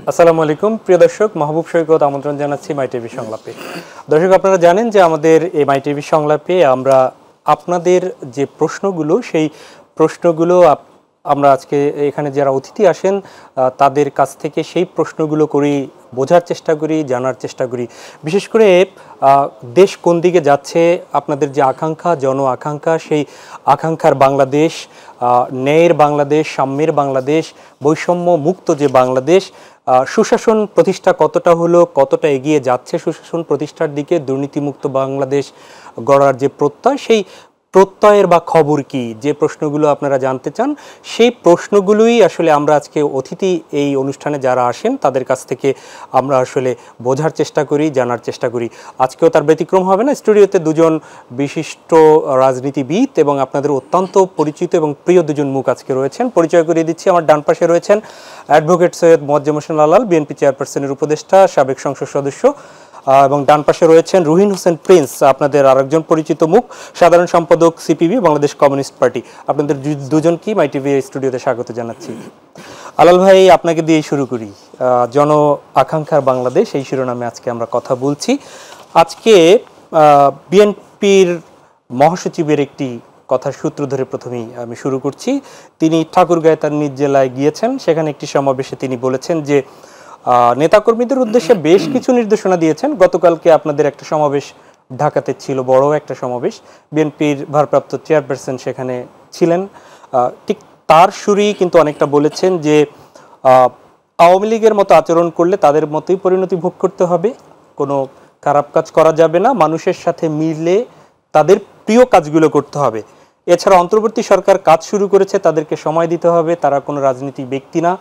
আসসালামু আলাইকুম প্রিয় দর্শক, মাহবুব সৈকত আমন্ত্রণ জানাচ্ছি মাই টিভি সংলাপে। দর্শক, আপনারা জানেন যে আমাদের এই মাই টিভি সংলাপে আমরা আপনাদের যে প্রশ্নগুলো, সেই প্রশ্নগুলো আমরা আজকে এখানে যারা অতিথি আসেন তাদের কাছ থেকে সেই প্রশ্নগুলো করি, বোঝার চেষ্টা করি, জানার চেষ্টা করি। বিশেষ করে দেশ কোন দিকে যাচ্ছে, আপনাদের যে আকাঙ্ক্ষা, জন আকাঙ্ক্ষা, সেই আকাঙ্ক্ষার বাংলাদেশ, ন্যায়ের বাংলাদেশ, সাম্যের বাংলাদেশ, বৈষম্য মুক্ত যে বাংলাদেশ, সুশাসন প্রতিষ্ঠা কতটা হলো, কতটা এগিয়ে যাচ্ছে সুশাসন প্রতিষ্ঠার দিকে, দুর্নীতিমুক্ত বাংলাদেশ গড়ার যে প্রত্যয়, সেই প্রত্যয়ের বা খবর কি, যে প্রশ্নগুলো আপনারা জানতে চান, সেই প্রশ্নগুলোই আসলে আমরা আজকে অতিথি এই অনুষ্ঠানে যারা আসেন তাদের কাছ থেকে আমরা আসলে বোঝার চেষ্টা করি, জানার চেষ্টা করি। আজকেও তার ব্যতিক্রম হবে না। স্টুডিওতে দুজন বিশিষ্ট রাজনীতিবিদ এবং আপনাদের অত্যন্ত পরিচিত এবং প্রিয় দুজন মুখ আজকে রয়েছেন। পরিচয় করিয়ে দিচ্ছি। আমার ডান পাশে রয়েছেন অ্যাডভোকেট সৈয়দ মোয়াজ্জেম হোসেন লালাল, বিএনপি চেয়ারপারসনের উপদেষ্টা, সাবেক সংসদ সদস্য, এবং ডান পাশে রয়েছেন রুহিন হোসেন প্রিন্স, আপনাদের আরেকজন পরিচিত মুখ, সাধারণ সম্পাদক সিপিবি, বাংলাদেশ কমিউনিস্ট পার্টি। আপনাদের দুজনকেই মাই টিভি স্টুডিওতে স্বাগত জানাচ্ছি। আলাল ভাই, আপনাকে দিয়ে শুরু করি। জন আকাঙ্ক্ষার বাংলাদেশ এই শিরোনামে আজকে আমরা কথা বলছি। আজকে বিএনপির মহাসচিবের একটি কথার সূত্র ধরে প্রথমেই আমি শুরু করছি। তিনি ঠাকুরগাঁয়ে তার নিজ জেলায় গিয়েছেন, সেখানে একটি সমাবেশে তিনি বলেছেন যে নেতাকর্মীদের উদ্দেশ্যে বেশ কিছু নির্দেশনা দিয়েছেন। গতকালকে আপনাদের একটা সমাবেশ ঢাকাতে ছিল, বড় একটা সমাবেশ, বিএনপির ভারপ্রাপ্ত চেয়ারপারসন সেখানে ছিলেন। ঠিক তার সুরেই কিন্তু অনেকটা বলেছেন যে আওয়ামী লীগের মতো আচরণ করলে তাদের মতোই পরিণতি ভোগ করতে হবে, কোনো খারাপ কাজ করা যাবে না, মানুষের সাথে মিলে তাদের প্রিয় কাজগুলো করতে হবে। এছাড়া অন্তর্বর্তী সরকার কাজ শুরু করেছে, তাদেরকে সময় দিতে হবে, তারা কোনো রাজনৈতিক ব্যক্তি না,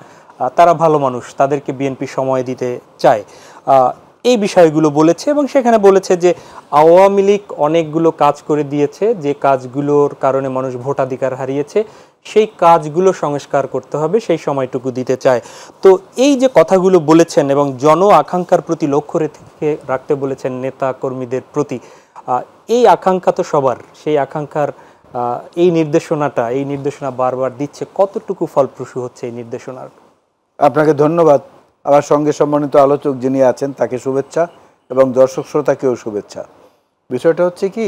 তারা ভালো মানুষ, তাদেরকে বিএনপি সময় দিতে চায়। এই বিষয়গুলো বলেছে এবং সেখানে বলেছে যে আওয়ামী লীগ অনেকগুলো কাজ করে দিয়েছে, যে কাজগুলোর কারণে মানুষ ভোটাধিকার হারিয়েছে, সেই কাজগুলো সংস্কার করতে হবে, সেই সময়টুকু দিতে চায়। তো এই যে কথাগুলো বলেছেন এবং জন আকাঙ্ক্ষার প্রতি লক্ষ্য রাখতে বলেছেন নেতা কর্মীদের প্রতি, এই আকাঙ্ক্ষা তো সবার, সেই আকাঙ্ক্ষার এই নির্দেশনা বারবার দিচ্ছে, কতটুকু ফলপ্রসূ হচ্ছে এই নির্দেশনার? আপনাকে ধন্যবাদ। আমার সঙ্গে সম্মানিত আলোচক যিনি আছেন তাকে শুভেচ্ছা এবং দর্শক শ্রোতাকেও শুভেচ্ছা। বিষয়টা হচ্ছে কি,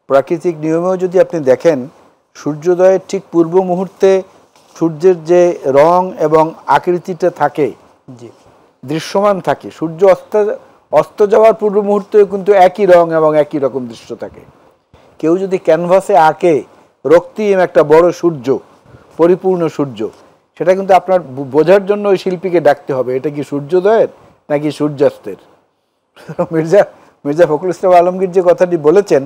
প্রাকৃতিক নিয়মেও যদি আপনি দেখেন, সূর্যোদয়ের ঠিক পূর্ব মুহূর্তে সূর্যের যে রং এবং আকৃতিটা থাকে, দৃশ্যমান থাকে, সূর্য অস্ত যাওয়ার পূর্ব মুহূর্তেও কিন্তু একই রং এবং একই রকম দৃশ্য থাকে। কেউ যদি ক্যানভাসে আঁকে রক্তিম একটা বড় সূর্য, পরিপূর্ণ সূর্য, সেটা কিন্তু আপনার বোঝার জন্য ওই শিল্পীকে ডাকতে হবে এটা কি সূর্যোদয়ের নাকি সূর্যাস্তের। মির্জা ফখরুল ইসলাম আলমগীর যে কথাটি বলেছেন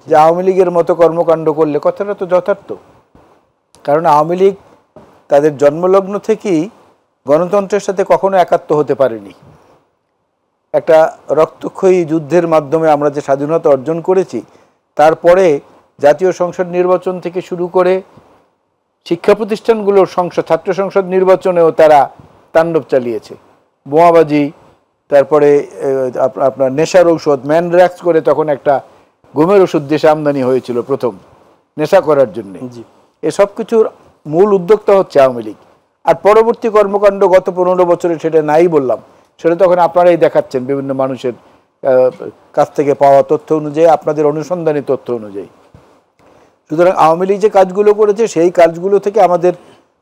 যে আওয়ামী লীগের মতো কর্মকাণ্ড করলে, কথাটা তো যথার্থ। কারণ আওয়ামী লীগ তাদের জন্মলগ্ন থেকেই গণতন্ত্রের সাথে কখনো একাত্ম হতে পারেনি। একটা রক্তক্ষয়ী যুদ্ধের মাধ্যমে আমরা যে স্বাধীনতা অর্জন করেছি, তারপরে জাতীয় সংসদ নির্বাচন থেকে শুরু করে শিক্ষা প্রতিষ্ঠানগুলোর ছাত্র সংসদ নির্বাচনেও তারা তাণ্ডব চালিয়েছে। বোমাবাজি, তারপরে আপনার নেশার ঔষধ ম্যানড্রাক্স করে, তখন একটা ঘুমের ওষুধ দেশে আমদানি হয়েছিল প্রথম নেশা করার জন্য। এসব কিছুর মূল উদ্যোক্তা হচ্ছে আওয়ামী লীগ। আর পরবর্তী কর্মকাণ্ড গত 15 বছরে সেটা নাই বললাম, সেটা তখন আপনারাই দেখাচ্ছেন বিভিন্ন মানুষের কাছ থেকে পাওয়া তথ্য অনুযায়ী, আপনাদের অনুসন্ধানী তথ্য অনুযায়ী। সুতরাং আওয়ামী লীগ যে কাজগুলো করেছে সেই কাজগুলো থেকে আমাদের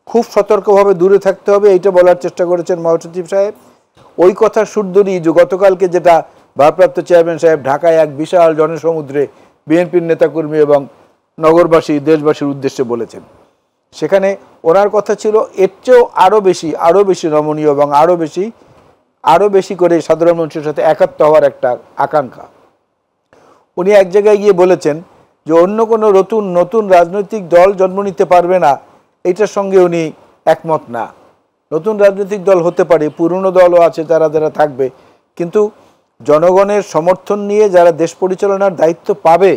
খুব সতর্কভাবে দূরে থাকতে হবে, এইটা বলার চেষ্টা করেছেন মহাসচিব সাহেব। ওই কথার সুরধরি যে গতকালকে যেটা ভারপ্রাপ্ত চেয়ারম্যান সাহেব ঢাকায় এক বিশাল জনসমুদ্রে বিএনপির নেতাকর্মী এবং নগরবাসী, দেশবাসীর উদ্দেশ্যে বলেছেন, সেখানে ওনার কথা ছিল এর চেয়েও আরও বেশি নমনীয় এবং আরও বেশি করে সাধারণ মানুষের সাথে একাত্ম হওয়ার একটা আকাঙ্ক্ষা। উনি এক জায়গায় গিয়ে বলেছেন যে অন্য কোনো নতুন রাজনৈতিক দল জন্ম নিতে পারবে না, এইটার সঙ্গে উনি একমত না। নতুন রাজনৈতিক দল হতে পারে, পুরনো দলও আছে যারা থাকবে, কিন্তু জনগণের সমর্থন নিয়ে যারা দেশ পরিচালনার দায়িত্ব পাবে,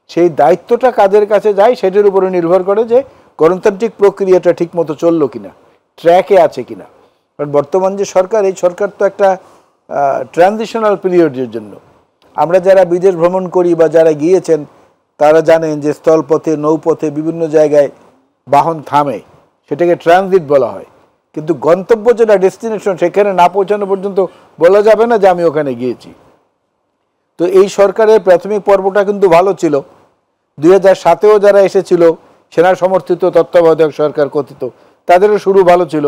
সেই দায়িত্বটা কাদের কাছে যায় সেটার উপরে নির্ভর করে যে গণতান্ত্রিক প্রক্রিয়াটা ঠিকমতো চললো কিনা, ট্র্যাকে আছে কিনা। কারণ বর্তমান যে সরকার, এই সরকার তো একটা ট্রানজিশনাল পিরিয়ডের জন্য। আমরা যারা বিদেশ ভ্রমণ করি বা যারা গিয়েছেন তারা জানেন যে স্থলপথে, নৌপথে বিভিন্ন জায়গায় বাহন থামে, সেটাকে ট্রানজিট বলা হয়। কিন্তু গন্তব্য যেটা ডেস্টিনেশন সেখানে না পৌঁছানো পর্যন্ত বলা যাবে না যে আমি ওখানে গিয়েছি। তো এই সরকারের প্রাথমিক পর্বটা কিন্তু ভালো ছিল। 2007-এও যারা এসেছিল সেনা সমর্থিত তত্ত্বাবধায়ক সরকার কথিত, তাদেরও শুরু ভালো ছিল,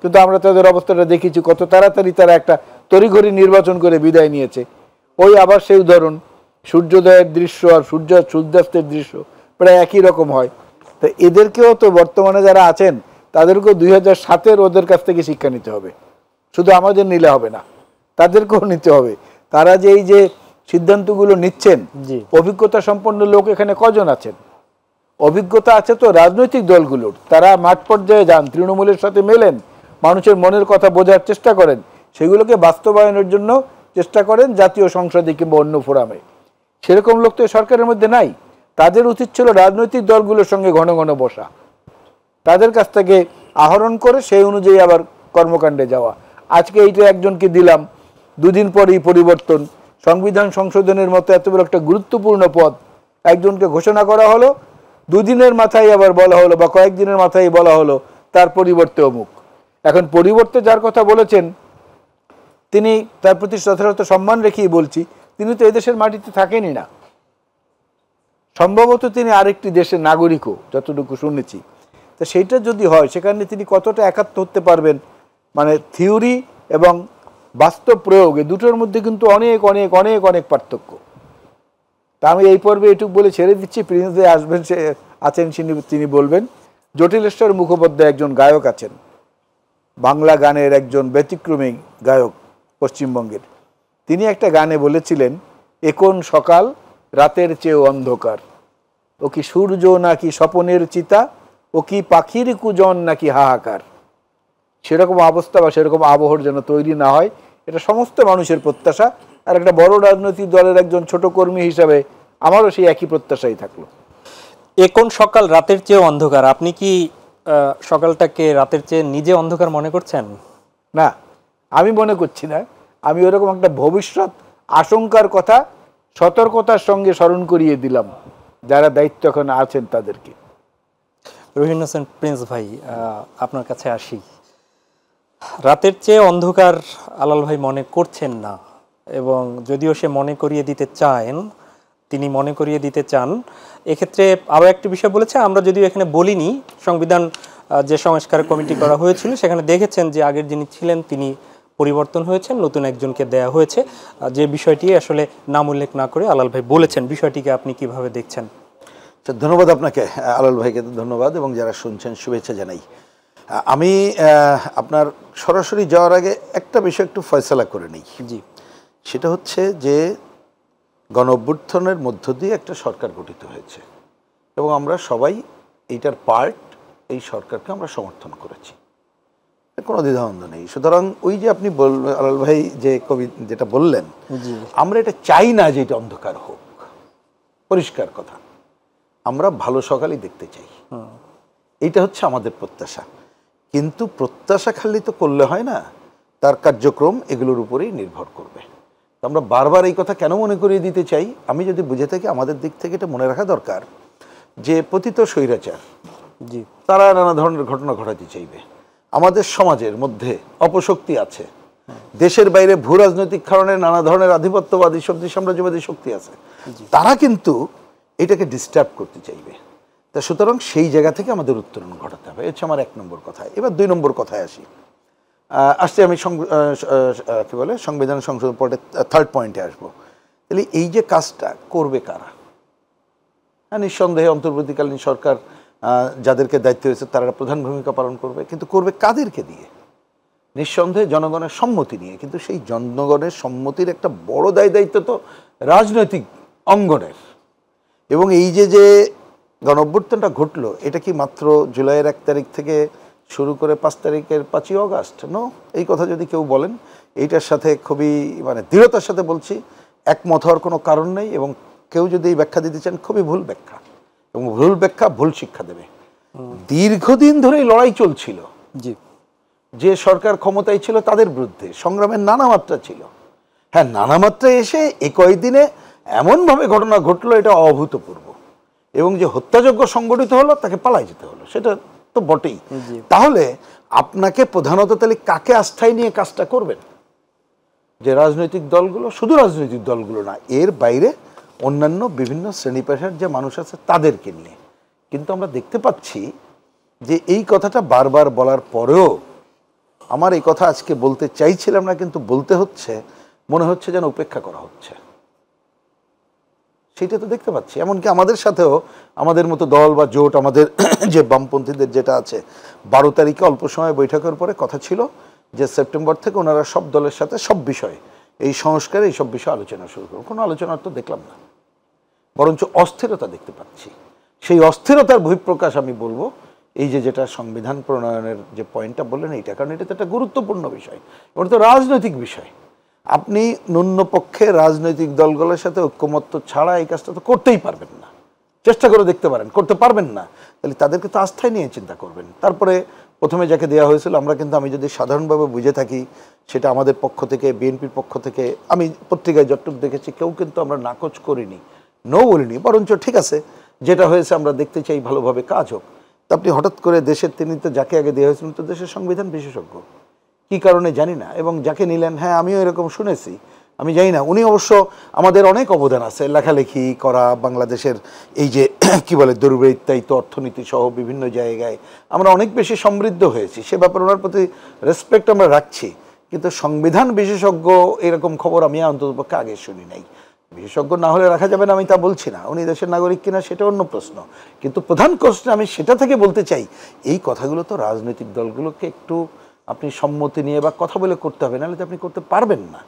কিন্তু আমরা তাদের অবস্থাটা দেখেছি কত তাড়াতাড়ি তারা একটা তড়িঘড়ি নির্বাচন করে বিদায় নিয়েছে। ওই আবার সেই উদাহরণ, সূর্যোদয়ের দৃশ্য আর সূর্যাস্তের দৃশ্য প্রায় একই রকম হয়। তো এদেরকেও তো বর্তমানে যারা আছেন তাদেরকেও 2007-এর ওদের কাছ থেকে শিক্ষা নিতে হবে, শুধু আমাদের নিলে হবে না, তাদেরকেও নিতে হবে। তারা যে এই যে সিদ্ধান্তগুলো নিচ্ছেন, অভিজ্ঞতা সম্পন্ন লোক এখানে কজন আছেন? অভিজ্ঞতা আছে তো রাজনৈতিক দলগুলোর, তারা মাঠ পর্যায়ে যান, তৃণমূলের সাথে মেলেন, মানুষের মনের কথা বোঝার চেষ্টা করেন, সেগুলোকে বাস্তবায়নের জন্য চেষ্টা করেন জাতীয় সংসদে কিংবা অন্য ফোরামে। সেরকম লোক তো সরকারের মধ্যে নাই। তাদের উচিত ছিল রাজনৈতিক দলগুলোর সঙ্গে ঘন ঘন বসা, তাদের কাছ থেকে আহরণ করে সেই অনুযায়ী আবার কর্মকাণ্ডে যাওয়া। আজকে এইটা একজনকে দিলাম, দুদিন পরেই পরিবর্তন। সংবিধান সংশোধনের মতো এত বড় একটা গুরুত্বপূর্ণ পদ একজনকে ঘোষণা করা হলো, দুদিনের মাথায় আবার বলা হলো বা কয়েকদিনের মাথায় বলা হলো তার পরিবর্তে অমুক। এখন পরিবর্তে যার কথা বলেছেন তিনি, তার প্রতি যথাযথ সম্মান রেখেই বলছি, তিনি তো এদেশের মাটিতে থাকেনই না। সম্ভবত তিনি আরেকটি দেশের নাগরিকও, যতটুকু শুনেছি। তো সেইটা যদি হয় সেখানে তিনি কতটা একাত্ম হতে পারবেন, মানে থিওরি এবং বাস্তব প্রয়োগে দুটোর মধ্যে কিন্তু অনেক অনেক অনেক অনেক পার্থক্য। তা আমি এই পর্বে এটুকু বলে ছেড়ে দিচ্ছি। প্রিন্স দে আসবেন, সে আছেন, তিনি বলবেন। জটিলেশ্বর মুখোপাধ্যায় একজন গায়ক আছেন, বাংলা গানের একজন ব্যতিক্রমী গায়ক পশ্চিমবঙ্গের। তিনি একটা গানে বলেছিলেন, এ কোন সকাল রাতের চেয়েও অন্ধকার, ও কি সূর্য নাকি স্বপনের চিতা, ও কি পাখির কুজন নাকি হাহাকার। সেরকম অবস্থা বা সেরকম আবহাওয়ার যেন তৈরি না হয়, এটা সমস্ত মানুষের প্রত্যাশা। আর একটা বড় রাজনৈতিক দলের একজন ছোট কর্মী হিসাবে আমারও সেই একই প্রত্যাশাই থাকলো। এখন সকাল রাতের চেয়ে অন্ধকার, আপনি কি সকালটাকে রাতের চেয়ে নিজে অন্ধকার মনে করছেন? না, আমি মনে করছি না। আমি ওরকম একটা ভবিষ্যৎ আশঙ্কার কথা সতর্কতার সঙ্গে স্মরণ করিয়ে দিলাম যারা দায়িত্ব এখন আছেন তাদেরকে। রহিন হোসেন প্রিন্স ভাই, আপনার কাছে আসি। রাতের চেয়ে অন্ধকার আলাল ভাই মনে করছেন না, এবং যদিও সে মনে করিয়ে দিতে চান, তিনি মনে করিয়ে দিতে চান। এক্ষেত্রে আরও একটি বিষয় বলেছে, আমরা যদিও এখানে বলিনি, সংবিধান যে সংস্কার কমিটি করা হয়েছিল সেখানে দেখেছেন যে আগের যিনি ছিলেন তিনি পরিবর্তন হয়েছেন, নতুন একজনকে দেয়া হয়েছে। যে বিষয়টি আসলে নাম উল্লেখ না করে আলাল ভাই বলেছেন, বিষয়টিকে আপনি কিভাবে দেখছেন? ধন্যবাদ আপনাকে, আলাল ভাইকে ধন্যবাদ, এবং যারা শুনছেন শুভেচ্ছা জানাই। আমি আপনার সরাসরি যাওয়ার আগে একটা বিষয় একটু ফয়সালা করে নিই। জি, সেটা হচ্ছে যে গণ অভ্যুত্থানের মধ্য দিয়ে একটা সরকার গঠিত হয়েছে এবং আমরা সবাই এইটার পার্ট, এই সরকারকে আমরা সমর্থন করেছি, কোনো দ্বিধাদ্বন্দ্ব নেই। সুতরাং ওই যে আপনি আলাল ভাই যে কবি যেটা বললেন, আমরা এটা চাই না যে এটা অন্ধকার হোক, পরিষ্কার কথা, আমরা ভালো সকালই দেখতে চাই, এইটা হচ্ছে আমাদের প্রত্যাশা। কিন্তু প্রত্যাশা খালি তো করলে হয় না, তার কার্যক্রম এগুলোর উপরেই নির্ভর করবে। আমরা বারবার এই কথা কেন মনে করিয়ে দিতে চাই, আমি যদি বুঝে থাকি আমাদের দিক থেকে এটা মনে রাখা দরকার যে পতিত স্বৈরাচার তারা নানা ধরনের ঘটনা ঘটাতে চাইবে। আমাদের সমাজের মধ্যে অপশক্তি আছে, দেশের বাইরে ভূ রাজনৈতিক কারণে নানা ধরনের আধিপত্যবাদী শক্তি, সাম্রাজ্যবাদী শক্তি আছে, তারা কিন্তু এটাকে ডিস্টার্ব করতে চাইবে। তা সুতরাং সেই জায়গা থেকে আমাদের উত্তরণ ঘটাতে হবে, হচ্ছে আমার 1 নম্বর কথা। এবার 2 নম্বর কথায় আসি। আমি কি বলে সংবিধান সংশোধন পরে 3rd পয়েন্টে আসবো। তাহলে এই যে কাজটা করবে কারা? হ্যাঁ, নিঃসন্দেহে অন্তর্বর্তীকালীন সরকার যাদেরকে দায়িত্ব হয়েছে তারা প্রধান ভূমিকা পালন করবে, কিন্তু করবে কাদেরকে দিয়ে? নিঃসন্দেহে জনগণের সম্মতি নিয়ে। কিন্তু সেই জনগণের সম্মতির একটা বড় দায়িত্ব তো রাজনৈতিক অঙ্গনের। এবং এই যে গণ অভ্যুত্থানটা ঘটলো, এটা কি মাত্র জুলাইয়ের 1 তারিখ থেকে শুরু করে 5 তারিখের 5ই অগাস্ট? নো, এই কথা যদি কেউ বলেন, এইটার সাথে খুবই দৃঢ়তার সাথে বলছি, একমত হওয়ার কোনো কারণ নেই। এবং কেউ যদি এই ব্যাখ্যা দিতে চান, খুবই ভুল ব্যাখ্যা, এবং ভুল ব্যাখ্যা ভুল শিক্ষা দেবে। দীর্ঘদিন ধরে লড়াই চলছিল, যে সরকার ক্ষমতায় ছিল তাদের বিরুদ্ধে সংগ্রামের নানা মাত্রা ছিল। হ্যাঁ, নানা মাত্রায় এসে এই কয়েকদিনে এমনভাবে ঘটনা ঘটলো, এটা অভূতপূর্ব। এবং যে হত্যাযজ্ঞ সংগঠিত হলো, তাকে পালাই যেতে হলো, সেটা তো বটেই। তাহলে আপনাকে প্রধানত তাহলে কাকে আস্থায় নিয়ে কাজটা করবেন? যে রাজনৈতিক দলগুলো, শুধু রাজনৈতিক দলগুলো না, এর বাইরে অন্যান্য বিভিন্ন শ্রেণী পেশার যে মানুষ আছে তাদেরকে নিয়ে। কিন্তু আমরা দেখতে পাচ্ছি যে এই কথাটা বারবার বলার পরেও, আমার এই কথা আজকে বলতে চাইছিলাম না কিন্তু বলতে হচ্ছে, মনে হচ্ছে যেন উপেক্ষা করা হচ্ছে। সেটা তো দেখতে পাচ্ছি। এমনকি আমাদের সাথেও আমাদের মতো দল বা জোট, আমাদের যে বামপন্থীদের যেটা আছে, 12 তারিখে অল্প সময় বৈঠকের পরে কথা ছিল যে সেপ্টেম্বর থেকে ওনারা সব দলের সাথে সব বিষয়ে, এই সংস্কার, এইসব বিষয়ে আলোচনা শুরু করুন। কোনো আলোচনা তো দেখলাম না, বরঞ্চ অস্থিরতা দেখতে পাচ্ছি। সেই অস্থিরতার বহিঃপ্রকাশ আমি বলবো এই যে যেটা সংবিধান প্রণয়নের যে পয়েন্টটা বললেন এইটা, কারণ এটা তো একটা গুরুত্বপূর্ণ বিষয়, এটা তো রাজনৈতিক বিষয়। আপনি ন্যূনপক্ষে রাজনৈতিক দলগুলোর সাথে ঐক্যমত্য ছাড়া এই কাজটা তো করতেই পারবেন না। চেষ্টা করে দেখতে পারেন, করতে পারবেন না, তাহলে তাদেরকে তো আস্থায় নিয়ে চিন্তা করবেন। তারপরে প্রথমে যাকে দেওয়া হয়েছিল, আমরা কিন্তু, আমি যদি সাধারণভাবে বুঝে থাকি, সেটা আমাদের পক্ষ থেকে, বিএনপির পক্ষ থেকে, আমি পত্রিকায় যতটুকু দেখেছি, কেউ কিন্তু আমরা নাকচ করিনি, নো বলিনি, বরঞ্চ ঠিক আছে যেটা হয়েছে আমরা দেখতে চাই ভালোভাবে কাজ হোক। তা আপনি হঠাৎ করে দেশের, তিনি তো যাকে আগে দেওয়া হয়েছিল তো দেশের সংবিধান বিশেষজ্ঞ, কি কারণে জানি না, এবং যাকে নিলেন, হ্যাঁ আমিও এরকম শুনেছি, আমি জানি না, উনি অবশ্য আমাদের অনেক অবদান আছে, লেখালেখি করা, বাংলাদেশের এই যে কি বলে দুর্বৃত্তায়িত অর্থনীতি সহ বিভিন্ন জায়গায় আমরা অনেক বেশি সমৃদ্ধ হয়েছি, সে ব্যাপারে ওনার প্রতি রেসপেক্ট আমরা রাখছি। কিন্তু সংবিধান বিশেষজ্ঞ এরকম খবর আমি অন্ততপক্ষে আগে শুনি নাই। বিশেষজ্ঞ না হলে রাখা যাবে না আমি তা বলছি না, উনি দেশের নাগরিক কিনা সেটা অন্য প্রশ্ন, কিন্তু প্রধান প্রশ্ন আমি সেটা থেকে বলতে চাই, এই কথাগুলো তো রাজনৈতিক দলগুলোকে একটু আপনি সম্মতি নিয়ে বা কথা বলে করতে হবে, নাহলে তো আপনি করতে পারবেন না।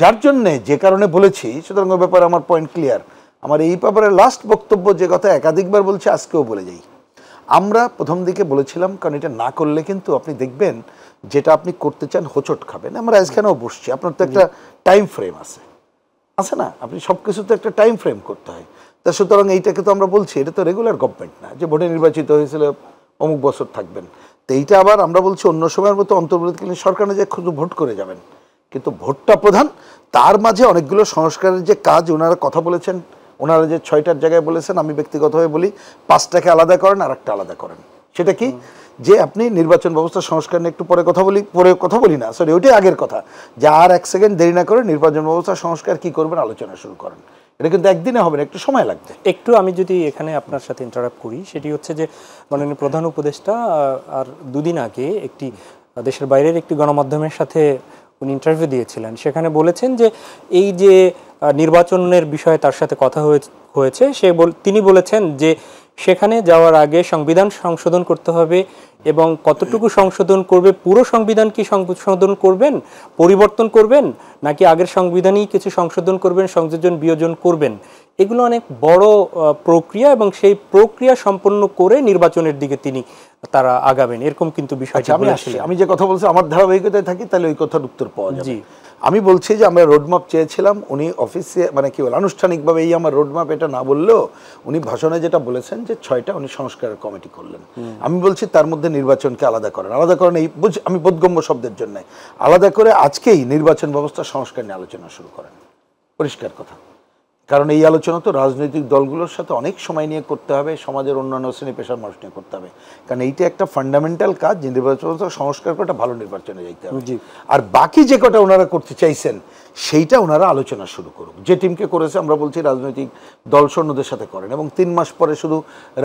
যার জন্যে, যে কারণে বলেছি, সুতরাং ওই ব্যাপারে আমার পয়েন্ট ক্লিয়ার। আমার এই ব্যাপারে লাস্ট বক্তব্য, যে কথা একাধিকবার বলছি, আজকেও বলে যাই, আমরা প্রথম দিকে বলেছিলাম, কারণ এটা না করলে কিন্তু আপনি দেখবেন যেটা আপনি করতে চান হোঁচট খাবেন। আমরা এখানেও বসছি, আপনার তো একটা টাইম ফ্রেম আছে না, আপনি সব কিছু তো একটা টাইম ফ্রেম করতে হয়। তা সুতরাং এইটাকে তো আমরা বলছি, এটা তো রেগুলার গভর্নমেন্ট না যে ভোটে নির্বাচিত হয়েছিল অমুক বছর থাকবেন। তো এইটা আবার আমরা বলছি অন্য সময়ের মতো অন্তর্বর্তীকালীন সরকার যে শুধু ভোট করে যাবেন, কিন্তু ভোটটা প্রধান, তার মাঝে অনেকগুলো সংস্কারের যে কাজ ওনারা কথা বলেছেন, ওনারা যে 6টার জায়গায় বলেছেন, আমি ব্যক্তিগতভাবে বলি 5টাকে আলাদা করেন আর একটা আলাদা করেন। সেটা কি, যে আপনি নির্বাচন ব্যবস্থা সংস্কার নিয়ে একটু পরে কথা বলি না, সরি ওইটাই আগের কথা, যে আর 1 সেকেন্ড দেরি না করে নির্বাচন ব্যবস্থা সংস্কার কি করবেন আলোচনা শুরু করেন। এটা কিন্তু একদিনে হবে না, একটু সময় লাগবে। একটু আমি যদি এখানে আপনার সাথে ইন্টারাপ্ট করি, সেটি হচ্ছে যে মাননীয় প্রধান উপদেষ্টা আর 2 দিন আগে একটি দেশের বাইরের একটি গণমাধ্যমের সাথে উনি ইন্টারভিউ দিয়েছিলেন, সেখানে বলেছেন যে এই যে নির্বাচনের বিষয়ে তার সাথে কথা হয়েছে, তিনি বলেছেন যে সেখানে যাওয়ার আগে সংবিধান সংশোধন করতে হবে, এবং কতটুকু সংশোধন করবে, পুরো সংবিধান কি সংশোধন করবেন, পরিবর্তন করবেন, নাকি আগের সংবিধানই কিছু সংশোধন করবেন, সংযোজন বিয়োজন করবেন, এগুলো অনেক বড় প্রক্রিয়া, এবং সেই প্রক্রিয়া সম্পন্ন করে নির্বাচনের দিকে তারা আগাবেন, এরকম কিন্তু বিষয়টা বলেছিলেন। আমি যে কথা বলছি আমার ধারাবাহিকতায় থাকি, তাহলে ওই কথার উত্তর পাওয়া যাবে। আমি বলছি যে আমরা রোডম্যাপ চেয়েছিলাম, উনি অফিসে মানে কি বলে আনুষ্ঠানিকভাবে এই আমার রোডম্যাপ এটা না বললেও উনি ভাষণে যেটা বলেছেন যে 6টা উনি সংস্কারের কমিটি করলেন। আমি বলছি তার মধ্যে নির্বাচনকে আলাদা করেন, এই আমি বোধগম্য শব্দের জন্য আলাদা করে আজকেই নির্বাচন ব্যবস্থা সংস্কার নিয়ে আলোচনা শুরু করেন, পরিষ্কার কথা। কারণ এই আলোচনা তো রাজনৈতিক দলগুলোর সাথে অনেক সময় নিয়ে করতে হবে, সমাজের অন্যান্য শ্রেণী পেশার মানুষ নিয়ে করতে হবে, কারণ এইটা একটা ফান্ডামেন্টাল কাজ, যে নির্বাচন সংস্কার করে একটা ভালো নির্বাচনে যাইতে হবে। আর বাকি যে কটা ওনারা করতে চাইছেন সেইটা ওনারা আলোচনা শুরু করুক। যে টিমকে করেছে আমরা বলছি রাজনৈতিক দল সৈন্যদের সাথে করেন, এবং 3 মাস পরে শুধু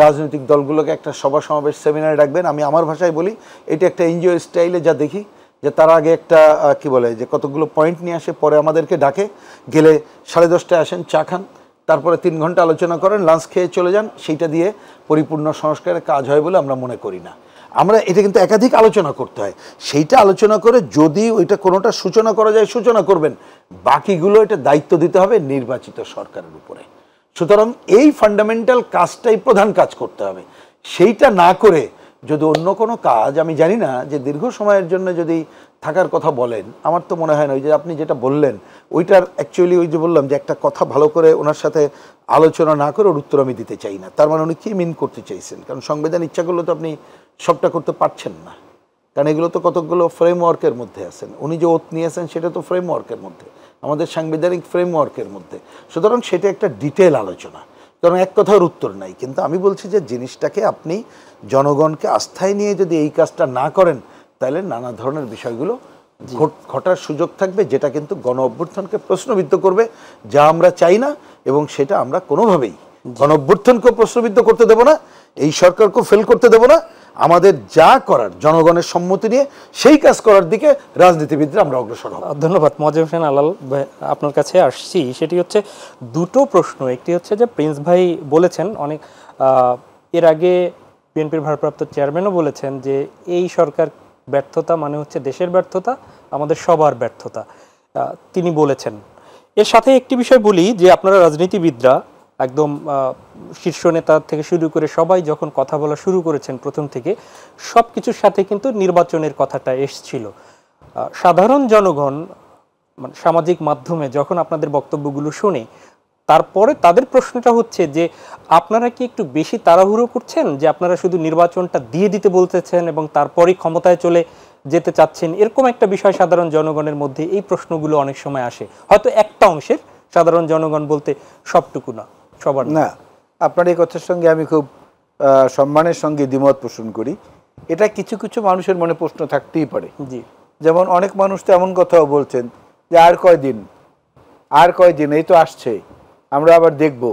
রাজনৈতিক দলগুলোকে একটা সভা সমাবেশ সেমিনারে ডাকবেন। আমি আমার ভাষায় বলি, এটা একটা এনজিও স্টাইলে যা দেখি, যে তারা আগে একটা কি বলে যে কতগুলো পয়েন্ট নিয়ে আসে, পরে আমাদেরকে ডাকে, গেলে 10:30টায় আসেন, চা খান, তারপরে 3 ঘন্টা আলোচনা করেন, লাঞ্চ খেয়ে চলে যান। সেইটা দিয়ে পরিপূর্ণ সংস্কারের কাজ হয় বলে আমরা মনে করি না। আমরা এটা কিন্তু একাধিক আলোচনা করতে হয়, সেইটা আলোচনা করে যদি ওইটা কোনোটা সূচনা করা যায় সূচনা করবেন, বাকিগুলো এটা দায়িত্ব দিতে হবে নির্বাচিত সরকারের উপরে। সুতরাং এই ফান্ডামেন্টাল কাজটাই প্রধান কাজ করতে হবে। সেইটা না করে যদি অন্য কোনো কাজ, আমি জানি না যে দীর্ঘ সময়ের জন্য যদি থাকার কথা বলেন, আমার তো মনে হয় না। ওই যে আপনি যেটা বললেন ওইটার অ্যাকচুয়ালি ওই যে বললাম যে একটা কথা ভালো করে ওনার সাথে আলোচনা না করে ওর উত্তর আমি দিতে চাই না। তার মানে উনি কী মিন করতে চাইছেন, কারণ সংবিধান ইচ্ছা করলে তো আপনি সবটা করতে পারছেন না, কারণ এগুলো তো কতকগুলো ফ্রেমওয়ার্কের মধ্যে আছেন। উনি যে ওত নিয়েছেন সেটা তো ফ্রেমওয়ার্কের মধ্যে, আমাদের সাংবিধানিক ফ্রেমওয়ার্কের মধ্যে। সুতরাং সেটা একটা ডিটেল আলোচনা, কারণ এক কথার উত্তর নাই। কিন্তু আমি বলছি যে জিনিসটাকে আপনি জনগণকে আস্থায় নিয়ে যদি এই কাজটা না করেন, তাহলে নানা ধরনের বিষয়গুলো ঘটার সুযোগ থাকবে, যেটা কিন্তু গণ অভ্যুত্থানকে প্রশ্নবিদ্ধ করবে, যা আমরা চাই না। এবং সেটা আমরা কোনোভাবেই গণ অভ্যুত্থানকেও প্রশ্নবিদ্ধ করতে দেব না, এই সরকারকেও ফেল করতে দেব না। আমাদের যা করার জনগণের সম্মতি নিয়ে সেই কাজ করার দিকে রাজনীতিবিদরা আমরা অগ্রসর হব। ধন্যবাদ। মোয়াজ্জেম হোসেন আলাল ভাই, আপনার কাছে আসছি। সেটি হচ্ছে দুটো প্রশ্ন। একটি হচ্ছে যে প্রিন্স ভাই বলেছেন অনেক এর আগে বিএনপির ভারপ্রাপ্ত চেয়ারম্যানও বলেছেন যে এই সরকার ব্যর্থতা মানে হচ্ছে দেশের ব্যর্থতা, আমাদের সবার ব্যর্থতা, তিনি বলেছেন। এর সাথে একটি বিষয় বলি যে আপনারা রাজনীতিবিদরা একদম শীর্ষ নেতা থেকে শুরু করে সবাই যখন কথা বলা শুরু করেছেন প্রথম থেকে, সব কিছুর সাথে কিন্তু নির্বাচনের কথাটা এসছিল। সাধারণ জনগণ মানে সামাজিক মাধ্যমে যখন আপনাদের বক্তব্যগুলো শুনে, তারপরে তাদের প্রশ্নটা হচ্ছে যে আপনারা কি একটু বেশি তাড়াহুড়ো করছেন, যে আপনারা শুধু নির্বাচনটা দিয়ে দিতে বলতেছেন এবং তারপরেই ক্ষমতায় চলে যেতে চাচ্ছেন, এরকম একটা বিষয় সাধারণ জনগণের মধ্যে এই প্রশ্নগুলো অনেক সময় আসে। হয়তো একটা অংশের সাধারণ জনগণ বলতে সবটুকু না, সবার না। আপনার এই কথার সঙ্গে আমি খুব সম্মানের সঙ্গে দ্বিমত পোষণ করি। এটা কিছু কিছু মানুষের মনে প্রশ্ন থাকতেই পারে। জি, যেমন অনেক মানুষ তো এমন কথাও বলছেন যে আর কয়দিন, এই তো আসছে, আমরা আবার দেখব,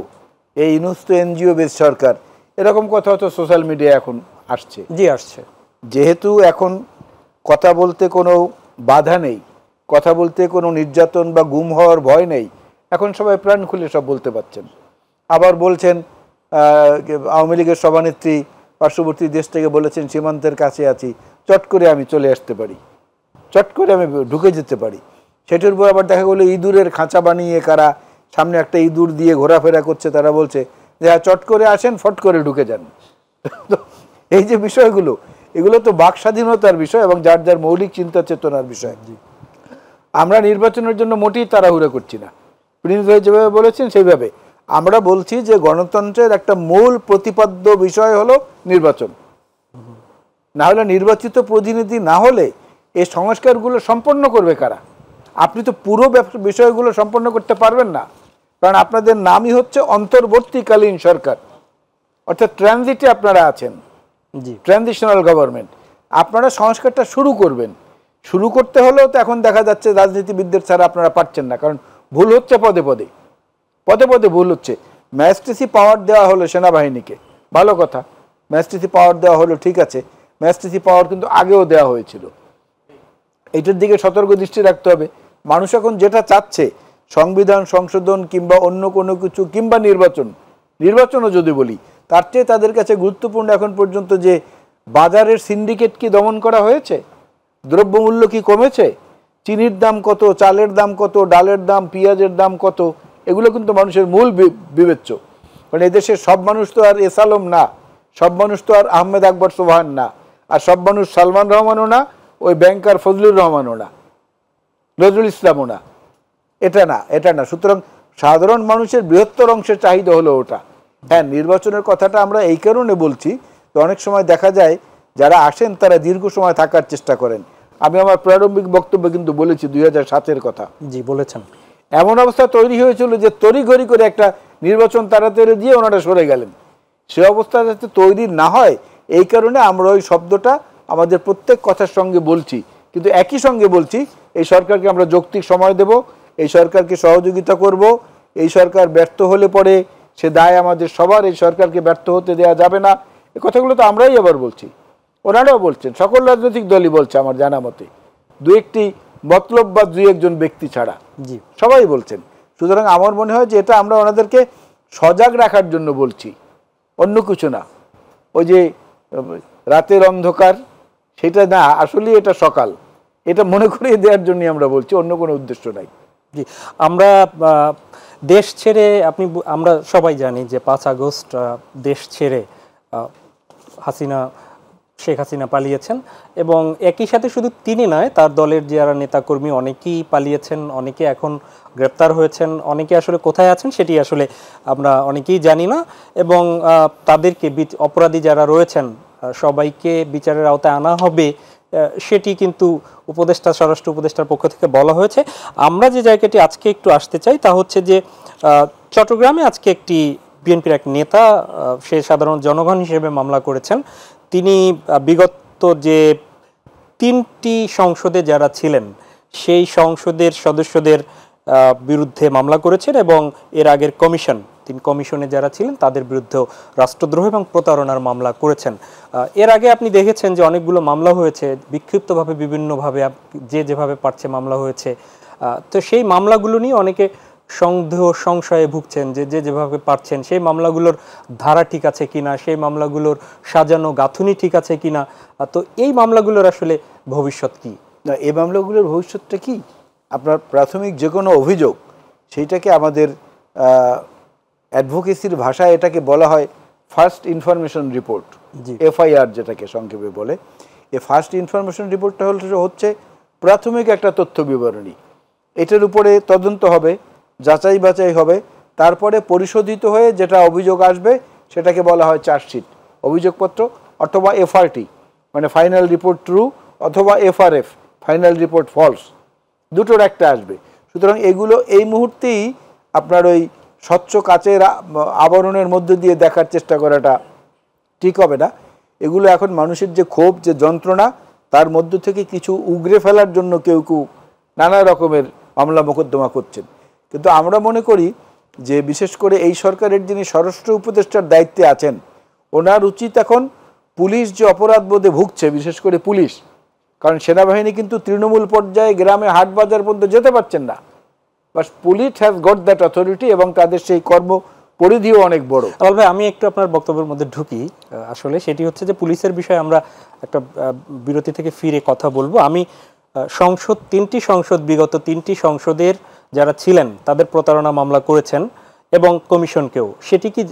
এই ইউনুস তো এনজিও বেস সরকার, এরকম কথা তো সোশ্যাল মিডিয়া এখন আসছে। জি আসছে। যেহেতু এখন কথা বলতে কোনো বাধা নেই, কথা বলতে কোনো নির্যাতন বা গুম হওয়ার ভয় নেই, এখন সবাই প্রাণ খুলে সব বলতে পারছেন। আবার বলছেন আওয়ামী লীগের সভানেত্রী পার্শ্ববর্তী দেশ থেকে বলেছেন সীমান্তের কাছে আছি, চট করে আমি চলে আসতে পারি, চট করে আমি ঢুকে যেতে পারি। সেটার উপর আবার দেখা গেলো ইঁদুরের খাঁচা বানিয়ে কারা সামনে একটা ইঁদুর দিয়ে ঘোরাফেরা করছে, তারা বলছে যে চট করে আসেন, ফট করে ঢুকে যান। তো এই যে বিষয়গুলো, এগুলো তো বাক স্বাধীনতার বিষয় এবং যার যার মৌলিক চিন্তা চেতনার বিষয়। আমরা নির্বাচনের জন্য মোটেই তাড়াহুড়ো করছি না। প্রিন্স ভাই যেভাবে বলেছেন সেইভাবে আমরা বলছি যে গণতন্ত্রের একটা মূল প্রতিপাদ্য বিষয় হলো নির্বাচন। না হলে নির্বাচিত প্রতিনিধি না হলে এই সংস্কারগুলো সম্পন্ন করবে কারা? আপনি তো পুরো বিষয়গুলো সম্পন্ন করতে পারবেন না, কারণ আপনাদের নামই হচ্ছে অন্তর্বর্তীকালীন সরকার, অর্থাৎ ট্রানজিটে আপনারা আছেন, ট্রানজিশনাল গভর্নমেন্ট। আপনারা সংস্কারটা শুরু করবেন, শুরু করতে হলেও তো এখন দেখা যাচ্ছে রাজনীতিবিদদের ছাড়া আপনারা পারছেন না, কারণ ভুল হচ্ছে পদে পদে ভুল হচ্ছে। ম্যাজিস্ট্রেসি পাওয়ার দেওয়া হলো সেনাবাহিনীকে, ভালো কথা, ম্যাজিস্ট্রেসি পাওয়ার দেওয়া হলো, ঠিক আছে। ম্যাজিস্ট্রেসি পাওয়ার কিন্তু আগেও দেওয়া হয়েছিল, এইটার দিকে সতর্ক দৃষ্টি রাখতে হবে। মানুষ এখন যেটা চাচ্ছে, সংবিধান সংশোধন কিংবা অন্য কোনো কিছু কিংবা নির্বাচনও যদি বলি, তার চেয়ে তাদের কাছে গুরুত্বপূর্ণ এখন পর্যন্ত যে বাজারের সিন্ডিকেট কি দমন করা হয়েছে, দ্রব্যমূল্য কি কমেছে, চিনির দাম কত, চালের দাম কত, ডালের দাম, পেঁয়াজের দাম কত, এগুলো কিন্তু মানুষের মূল বিবেচ্য। কারণ এদেশের সব মানুষ তো আর এস আলম না, সব মানুষ তো আর আহমেদ আকবর সোবহান না, আর সব মানুষ সালমান রহমানও না, ওই ব্যাংকার ফজলুর রহমানও না, নজরুল ইসলামও না, এটা না। সুতরাং সাধারণ মানুষের বৃহত্তর অংশের চাহিদা হলো ওটা। হ্যাঁ, নির্বাচনের কথাটা আমরা এই কারণে বলছি তো অনেক সময় দেখা যায় যারা আসেন তারা দীর্ঘ সময় থাকার চেষ্টা করেন। আমি আমার প্রারম্ভিক বক্তব্যে কিন্তু বলেছি 2007-এর কথা। জি বলেছেন। এমন অবস্থা তৈরি হয়েছিল যে তড়িঘড়ি করে একটা নির্বাচন তাড়াতাড়ি দিয়ে ওনারা সরে গেলেন। সে অবস্থা যাতে তৈরি না হয় এই কারণে আমরা ওই শব্দটা আমাদের প্রত্যেক কথার সঙ্গে বলছি, কিন্তু একই সঙ্গে বলছি এই সরকারকে আমরা যৌক্তিক সময় দেব, এই সরকারকে সহযোগিতা করব, এই সরকার ব্যর্থ হলে পরে সে দায় আমাদের সবার, এই সরকারকে ব্যর্থ হতে দেওয়া যাবে না। এই কথাগুলো তো আমরাই আবার বলছি, ওনারাও বলছেন, সকল রাজনৈতিক দলই বলছে আমার জানা মতে, দু একটি মতলব বা দুই একজন ব্যক্তি ছাড়া সবাই বলছেন। সুতরাং আমার মনে হয় যে এটা আমরা ওনাদেরকে সজাগ রাখার জন্য বলছি, অন্য কিছু না। ওই যে রাতের অন্ধকার সেটা না, আসলে এটা সকাল, এটা মনে করিয়ে দেওয়ার জন্য আমরা বলছি, অন্য কোনো উদ্দেশ্য নাই। জি, আমরা দেশ ছেড়ে আমরা সবাই জানি যে 5 আগস্ট দেশ ছেড়ে শেখ হাসিনা পালিয়েছেন, এবং একই সাথে শুধু তিনি নয়, তার দলের যারা নেতাকর্মী অনেকেই পালিয়েছেন, অনেকে এখন গ্রেপ্তার হয়েছেন, অনেকে আসলে কোথায় আছেন সেটি আসলে আমরা অনেকেই জানি না। এবং তাদেরকে অপরাধী যারা রয়েছেন সবাইকে বিচারের আওতায় আনা হবে, সেটি কিন্তু স্বরাষ্ট্র উপদেষ্টার পক্ষ থেকে বলা হয়েছে। আমরা যে জায়গাটি আজকে একটু আসতে চাই তা হচ্ছে যে চট্টগ্রামে আজকে একটি বিএনপির এক নেতা, সে সাধারণ জনগণ হিসেবে মামলা করেছেন। তিনি বিগত যে 3টি সংসদে যারা ছিলেন সেই সংসদের সদস্যদের বিরুদ্ধে মামলা করেছেন এবং এর আগের তিনি কমিশনে যারা ছিলেন তাদের বিরুদ্ধেও রাষ্ট্রদ্রোহ এবং প্রতারণার মামলা করেছেন। এর আগে আপনি দেখেছেন যে অনেকগুলো মামলা হয়েছে, বিক্ষিপ্তভাবে বিভিন্নভাবে যে যেভাবে পারছে মামলা হয়েছে। তো সেই মামলাগুলো নিয়ে অনেকে সন্দেহ সংশয়ে ভুগছেন যে যেভাবে পারছেন সেই মামলাগুলোর ধারা ঠিক আছে কিনা, সেই মামলাগুলোর সাজানো গাঁথুনি ঠিক আছে কিনা। তো এই মামলাগুলোর আসলে ভবিষ্যৎ কি? না, এই মামলাগুলোর ভবিষ্যৎটা কি? আপনার প্রাথমিক যে কোনো অভিযোগ সেইটাকে আমাদের অ্যাডভোকেসির ভাষায় এটাকে বলা হয় ফার্স্ট ইনফরমেশন রিপোর্ট, এফআইআর যেটাকে সংক্ষেপে বলে। এই ফার্স্ট ইনফরমেশন রিপোর্টটা হচ্ছে প্রাথমিক একটা তথ্য বিবরণী। এটার উপরে তদন্ত হবে, যাচাই বাছাই হবে, তারপরে পরিশোধিত হয়ে যেটা অভিযোগ আসবে সেটাকে বলা হয় চার্জশিট, অভিযোগপত্র, অথবা এফআরটি মানে ফাইনাল রিপোর্ট ট্রু, অথবা এফআরএফ ফাইনাল রিপোর্ট ফলস, দুটোর একটা আসবে। সুতরাং এগুলো এই মুহূর্তেই আপনার ওই স্বচ্ছ কাচের আবরণের মধ্য দিয়ে দেখার চেষ্টা করাটা ঠিক হবে না। এগুলো এখন মানুষের যে ক্ষোভ, যে যন্ত্রণা, তার মধ্য থেকে কিছু উগরে ফেলার জন্য কেউ নানা রকমের মামলা মোকদ্দমা করছেন। কিন্তু আমরা মনে করি যে বিশেষ করে এই সরকারের যিনি স্বরাষ্ট্র উপদেষ্টার দায়িত্বে আছেন, ওনার উচিত এখন পুলিশ যে অপরাধ বোধে ভুগছে, বিশেষ করে পুলিশ, কারণ সেনাবাহিনী কিন্তু তৃণমূল পর্যায়ে গ্রামে হাট বাজার পর্যন্ত যেতে পারছেন না, but police has got that authority এবং তাদের সেই কর্ম পরিধিও অনেক বড়। আলাল ভাই, আমি একটু আপনার বক্তব্যের মধ্যে ঢুকি। আসলে সেটি হচ্ছে যে পুলিশের বিষয়ে আমরা একটা বিরতি থেকে ফিরে কথা বলবো। আমি বিগত 3টি সংসদের যারা ছিলেন তাদের প্রতারণা মামলা করেছেন এবং কমিশনকেও, সেটি কি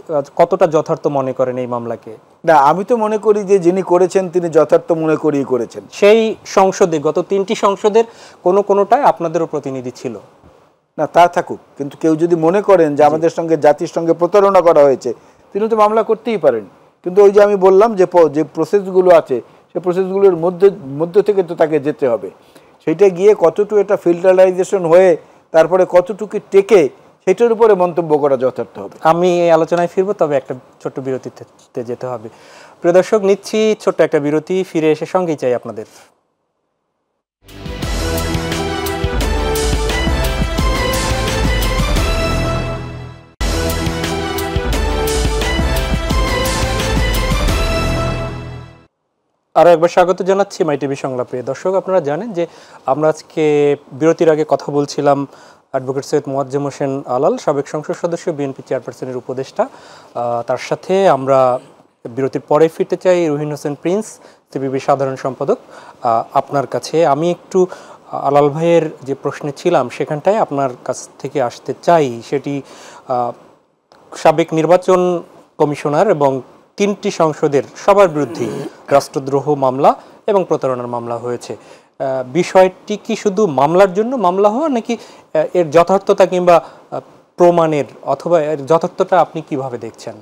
কতটা যথার্থ মনে করেন এই মামলাকে? না, আমি তো মনে করি যে যিনি করেছেন তিনি যথার্থ মনে করেই করেছেন। সেই সংসদে, গত 3টি সংসদের কোনোটায় আপনাদেরও প্রতিনিধি ছিল না, তা থাকুক, কিন্তু কেউ যদি মনে করেন যে আমাদের সঙ্গে জাতির সঙ্গে প্রতারণা করা হয়েছে, তিনি তো মামলা করতেই পারেন। কিন্তু ওই যে আমি বললাম যে প্রসেসগুলো আছে, সেই প্রসেসগুলোর মধ্য থেকে তো তাকে যেতে হবে। সেইটা গিয়ে কতটুকু এটা ফিল্টারাইজেশন হয়ে তারপরে কতটুকু টেকে, সেটার উপরে মন্তব্য করা যথার্থ হবে। আমি এই আলোচনায় ফিরবো, তবে একটা ছোট্ট বিরতিতে যেতে হবে। প্রিয় দর্শক, নিচ্ছি ছোট্ট একটা বিরতি, ফিরে এসে সঙ্গেই চাই আপনাদের। আরও একবার স্বাগত জানাচ্ছি মাই টিভি সংলাপে। দর্শক, আপনারা জানেন যে আমরা আজকে বিরতির আগে কথা বলছিলাম অ্যাডভোকেট সৈয়দ মোয়াজ্জেম হোসেন আলাল, সাবেক সংসদ সদস্য, বিএনপি চেয়ারপারসনের উপদেষ্টা। তার সাথে আমরা বিরতির পরে ফিরতে চাই রুহিন হোসেন প্রিন্স, সিপিবি সাধারণ সম্পাদক। আপনার কাছে আমি একটু আলাল ভাইয়ের যে প্রশ্নে ছিলাম সেখানটায় আপনার কাছ থেকে আসতে চাই। সেটি সাবেক নির্বাচন কমিশনার এবং 3টি সংসদের সবার বিরুদ্ধে রাষ্ট্রদ্রোহ মামলা এবং প্রতারণার মামলা হয়েছে। বিষয়টি কি শুধু মামলার জন্য মামলা হওয়া, নাকি এর যথার্থতা কিংবা প্রমাণের অথবা এর যথার্থতা আপনি কিভাবে দেখছেন?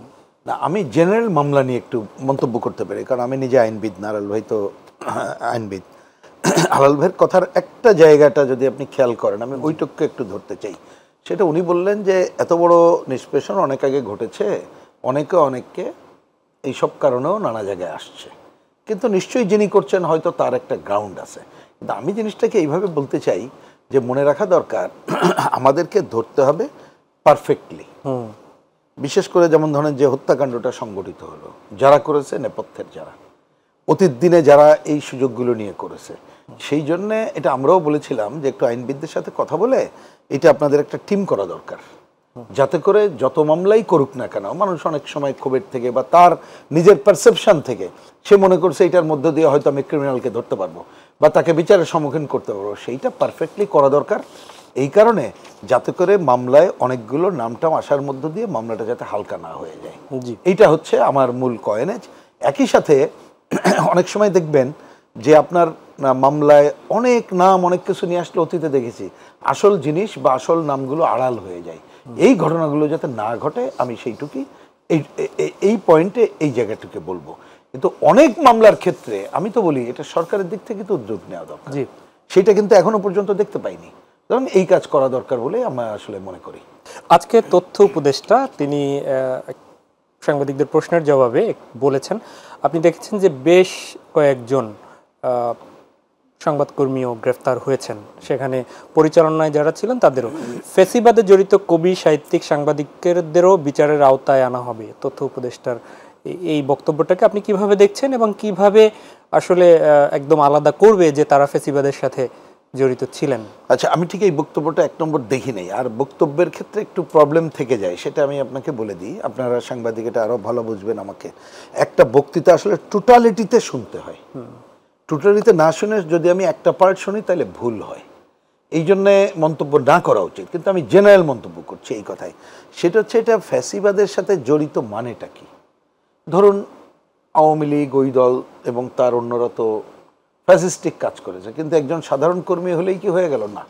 না, আমি জেনারেল মামলা নিয়ে একটু মন্তব্য করতে পারি, কারণ আমি নিজে আইনবিদ না, আলাল ভাই তো আইনবিদ। আলাল ভাইয়ের কথার একটা জায়গাটা যদি আপনি খেয়াল করেন, আমি ওইটুকু একটু ধরতে চাই। সেটা উনি বললেন যে এত বড় নিষ্পেষণ অনেক আগে ঘটেছে, অনেককে এইসব কারণেও নানা জায়গায় আসছে, কিন্তু নিশ্চয়ই যিনি করছেন হয়তো তার একটা গ্রাউন্ড আছে। কিন্তু আমি জিনিসটাকে এইভাবে বলতে চাই যে মনে রাখা দরকার, আমাদেরকে ধরতে হবে পারফেক্টলি। বিশেষ করে যেমন ধরেন যে হত্যাকাণ্ডটা সংগঠিত হলো, যারা করেছে নেপথ্যের, যারা অতীত দিনে যারা এই সুযোগগুলো নিয়ে করেছে, সেই জন্যে এটা আমরাও বলেছিলাম যে একটু আইনবিদদের সাথে কথা বলে এটা আপনাদের একটা টিম করা দরকার, যাতে করে যত মামলাই করুক না কেন, মানুষ অনেক সময় ক্ষোভের থেকে বা তার নিজের পারসেপশন থেকে সে মনে করছে এটার মধ্য দিয়ে হয়তো আমি ক্রিমিনালকে ধরতে পারবো বা তাকে বিচারের সম্মুখীন করতে পারবো, সেইটা পারফেক্টলি করা দরকার। এই কারণে যাতে করে মামলায় অনেকগুলো নামটাম আসার মধ্য দিয়ে মামলাটা যাতে হালকা না হয়ে যায়, এইটা হচ্ছে আমার মূল কয়েনেজ। একই সাথে অনেক সময় দেখবেন যে আপনার মামলায় অনেক নাম অনেক কিছু নিয়ে আসলে অতীতে দেখেছি, আসল জিনিস বা আসল নামগুলো আড়াল হয়ে যায়। এই ঘটনাগুলো যাতে না ঘটে, আমি সেইটুকুই এই পয়েন্টে এই জায়গাটুকে বলবো। কিন্তু অনেক মামলার ক্ষেত্রে আমি তো বলি এটা সরকারের দিক থেকে তো উদ্যোগ নেওয়া দরকার, সেটা কিন্তু এখনো পর্যন্ত দেখতে পাইনি। তো সুতরাং এই কাজ করা দরকার বলে আমরা আসলে মনে করি। আজকে তথ্য উপদেষ্টা তিনি সাংবাদিকদের প্রশ্নের জবাবে বলেছেন, আপনি দেখেছেন যে বেশ কয়েকজন সংবাদকর্মীও গ্রেফতার হয়েছেন, সেখানে পরিচালনায় যারা ছিলেন তাদেরও। ফেসিবাদে জড়িত কবি, সাহিত্যিক, সাংবাদিকদেরও বিচারের আওতায় আনা হবে। তথ্য উপদেষ্টার এই বক্তব্যটাকে আপনি কিভাবে দেখছেন এবং কিভাবে আসলে একদম আলাদা করবে যে তারা ফেসিবাদের সাথে জড়িত ছিলেন? আচ্ছা, আমি ঠিক এই বক্তব্যটা 1 নম্বর দেখি নাই, আর বক্তব্যের ক্ষেত্রে একটু প্রবলেম থেকে যায়, সেটা আমি আপনাকে বলে দিই, আপনারা সাংবাদিক এটা আরো ভালো বুঝবেন আমাকে। একটা বক্তৃতা আসলে টোটালিটিতে শুনতে হয়, টোটালিতে না শুনে যদি আমি একটা পার্ট শুনি তাহলে ভুল হয়, এই জন্যে মন্তব্য না করা উচিত। কিন্তু আমি জেনারেল মন্তব্য করছি এই কথায়, সেটা হচ্ছে এটা ফ্যাসিবাদের সাথে জড়িত মানেটা কি। ধরুন আওয়ামী লীগ ওই দল এবং তার অন্যরা তো ফ্যাসিস্টিক কাজ করেছে, কিন্তু একজন সাধারণ কর্মী হলেই কি হয়ে গেল? না,